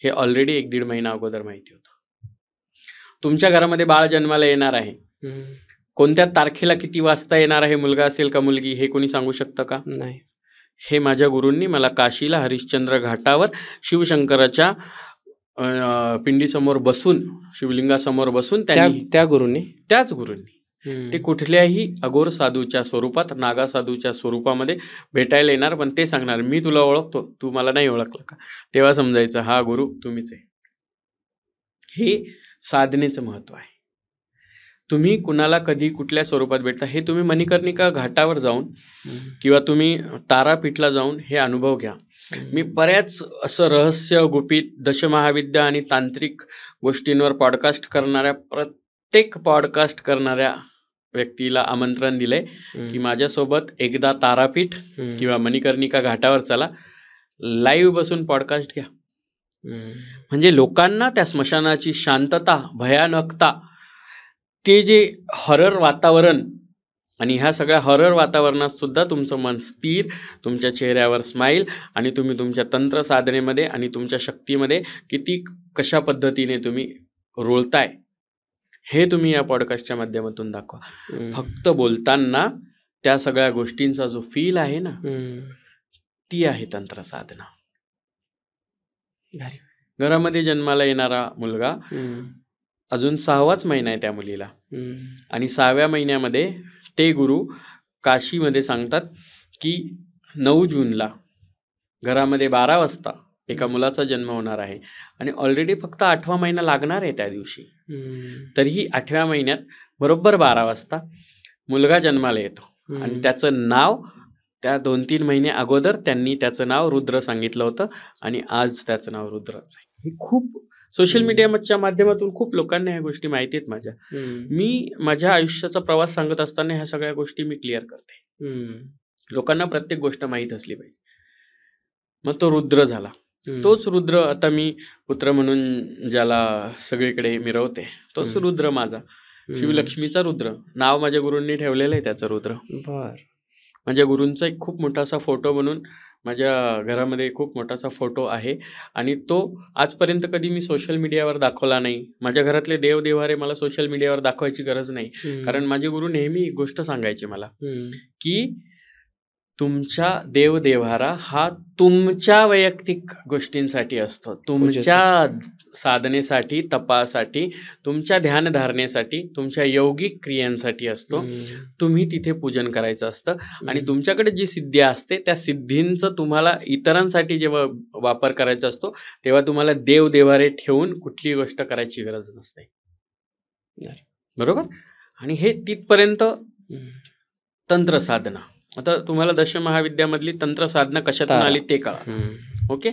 हे ऑलरेडी 1-1.5 महिना अगोदर माहिती होतं. तुमच्या घरामध्ये बाळ जन्माला येणार आहे, हम्म. कोणत्या तारखेला किती वाजता येणार आहे, मुलगा असेल का मुलगी, हे कोणी सांगू शकतं का? नाही. हे माझ्या गुरूंनी मला काशीला हरिश्चंद्र घाटावर शिवशंकराच्या पिंडीसमोर बसून, शिवलिंगासमोर बसून त्या गुरुनी. त्याच गुरूंनी हम्म. ते कुठल्याही अघोर साधूच्या स्वरूपात, नागा साधूच्या स्वरूपामध्ये भेटायला येणार, पण ते सांगणार मी तुला ओळखतो, तू मला नाही ओळखलं का? तेव्हा समजायचं हा गुरु तुम्हीच आहे. हे साधनेचं महत्व आहे. तुम्ही कुणाला कधी कुठल्या स्वरूपात भेटता हे तुम्ही मणिकर्णिका घाटावर जाऊन हम्म. किंवा तुम्ही तारापीठला जाऊन हे अनुभव घ्या. मी बऱ्याच असं रहस्य गुपित दशमहाविद्या आणि तांत्रिक गोष्टींवर पॉडकास्ट करणाऱ्या व्यक्तीला आमंत्रण दिलंय की माझ्यासोबत एकदा तारापीठ हम्म. किंवा मणिकर्णिका घाटावर चला, लाईव्ह बसून पॉडकास्ट घ्या. हम्म. म्हणजे लोकांना त्या स्मशानाची शांतता, भयानकता, ते जे हॉरर वातावरण, आणि ह्या सगळ्या हॉरर वातावरणात सुद्धा तुमचं मन स्थिर, तुमच्या चेहऱ्यावर स्माईल आणि तुम्ही तुमच्या तंत्र साधनेमध्ये आणि तुमच्या शक्तीमध्ये कशा पद्धतीने तुम्ही रुळताय हे तुम्ही या पॉडकास्टच्या माध्यमातून दाखवा. हम्म. फक्त बोलताना त्या सगळ्या गोष्टींचा जो फील आहे ना, हम्म. ती आहे तंत्र साधना. भारी. घरामध्ये जन्माला येणारा मुलगा, हम्म. अजून 6वाच महिना आहे त्या मुलीला, हम्म. आणि 6व्या महिन्यामध्ये ते गुरु काशीमध्ये सांगतात की 9 जूनला घरामध्ये 12 वाजता एका मुलाचा जन्म होणार आहे. आणि ऑलरेडी फक्त 8वा महिना लागणार आहे त्या दिवशी. हम्म. तरीही 8व्या महिन्यात बरोबर 12 वाजता मुलगा जन्माला येतो आणि त्याचं नाव त्या 2-3 महिने अगोदर त्यांनी त्याचं नाव रुद्र सांगितलं होतं आणि आज त्याचं नाव रुद्रच आहे. ही खूप सोशल मीडियाच्या माध्यमातून खूप लोकांना ह्या गोष्टी माहिती आहेत माझ्या. हम्म. मी माझ्या आयुष्याचा प्रवास सांगत असताना ह्या सगळ्या गोष्टी मी क्लिअर करते. हम्म. लोकांना प्रत्येक गोष्ट माहीत असली पाहिजे. मग तो रुद्र झाला. हम्म. तोच रुद्र आता मी पुत्र म्हणून ज्याला सगळीकडे मिरवते, तोच रुद्र माझा, शिवलक्ष्मीचा रुद्र. नाव माझ्या गुरूंनी ठेवलेलं आहे त्याचं रुद्र. बर. माझ्या गुरूंचा एक खूप मोठासा फोटो म्हणून माझ्या घरामध्ये खूप मोठासा फोटो आहे आणि तो आजपर्यंत कधी मी सोशल मीडियावर दाखवला नाही. माझ्या घरातले देवदेवारे मला सोशल मीडियावर दाखवायची गरज नाही, कारण माझे गुरु नेहमी एक गोष्ट सांगायचे मला की तुमच्या देवदेवारा हा तुमच्या वैयक्तिक गोष्टींसाठी असतो, तुमच्या साधनेसाठी, तपासाठी, तुमच्या ध्यानधारणेसाठी, तुमच्या यौगिक क्रियांसाठी असतो. तुम्ही तिथे पूजन करायचं असतं आणि तुमच्याकडे जी सिद्धी असते त्या सिद्धींचं तुम्हाला इतरांसाठी जेव्हा वापर करायचा असतो तेव्हा तुम्हाला देवदेवारे ठेवून कुठली गोष्ट करायची गरज नसते. बरोबर. आणि हे तिथपर्यंत तंत्र साधना. आता तुम्हाला दशमहाविद्यामधली तंत्र साधना कशातून आली ते कळा. ओके.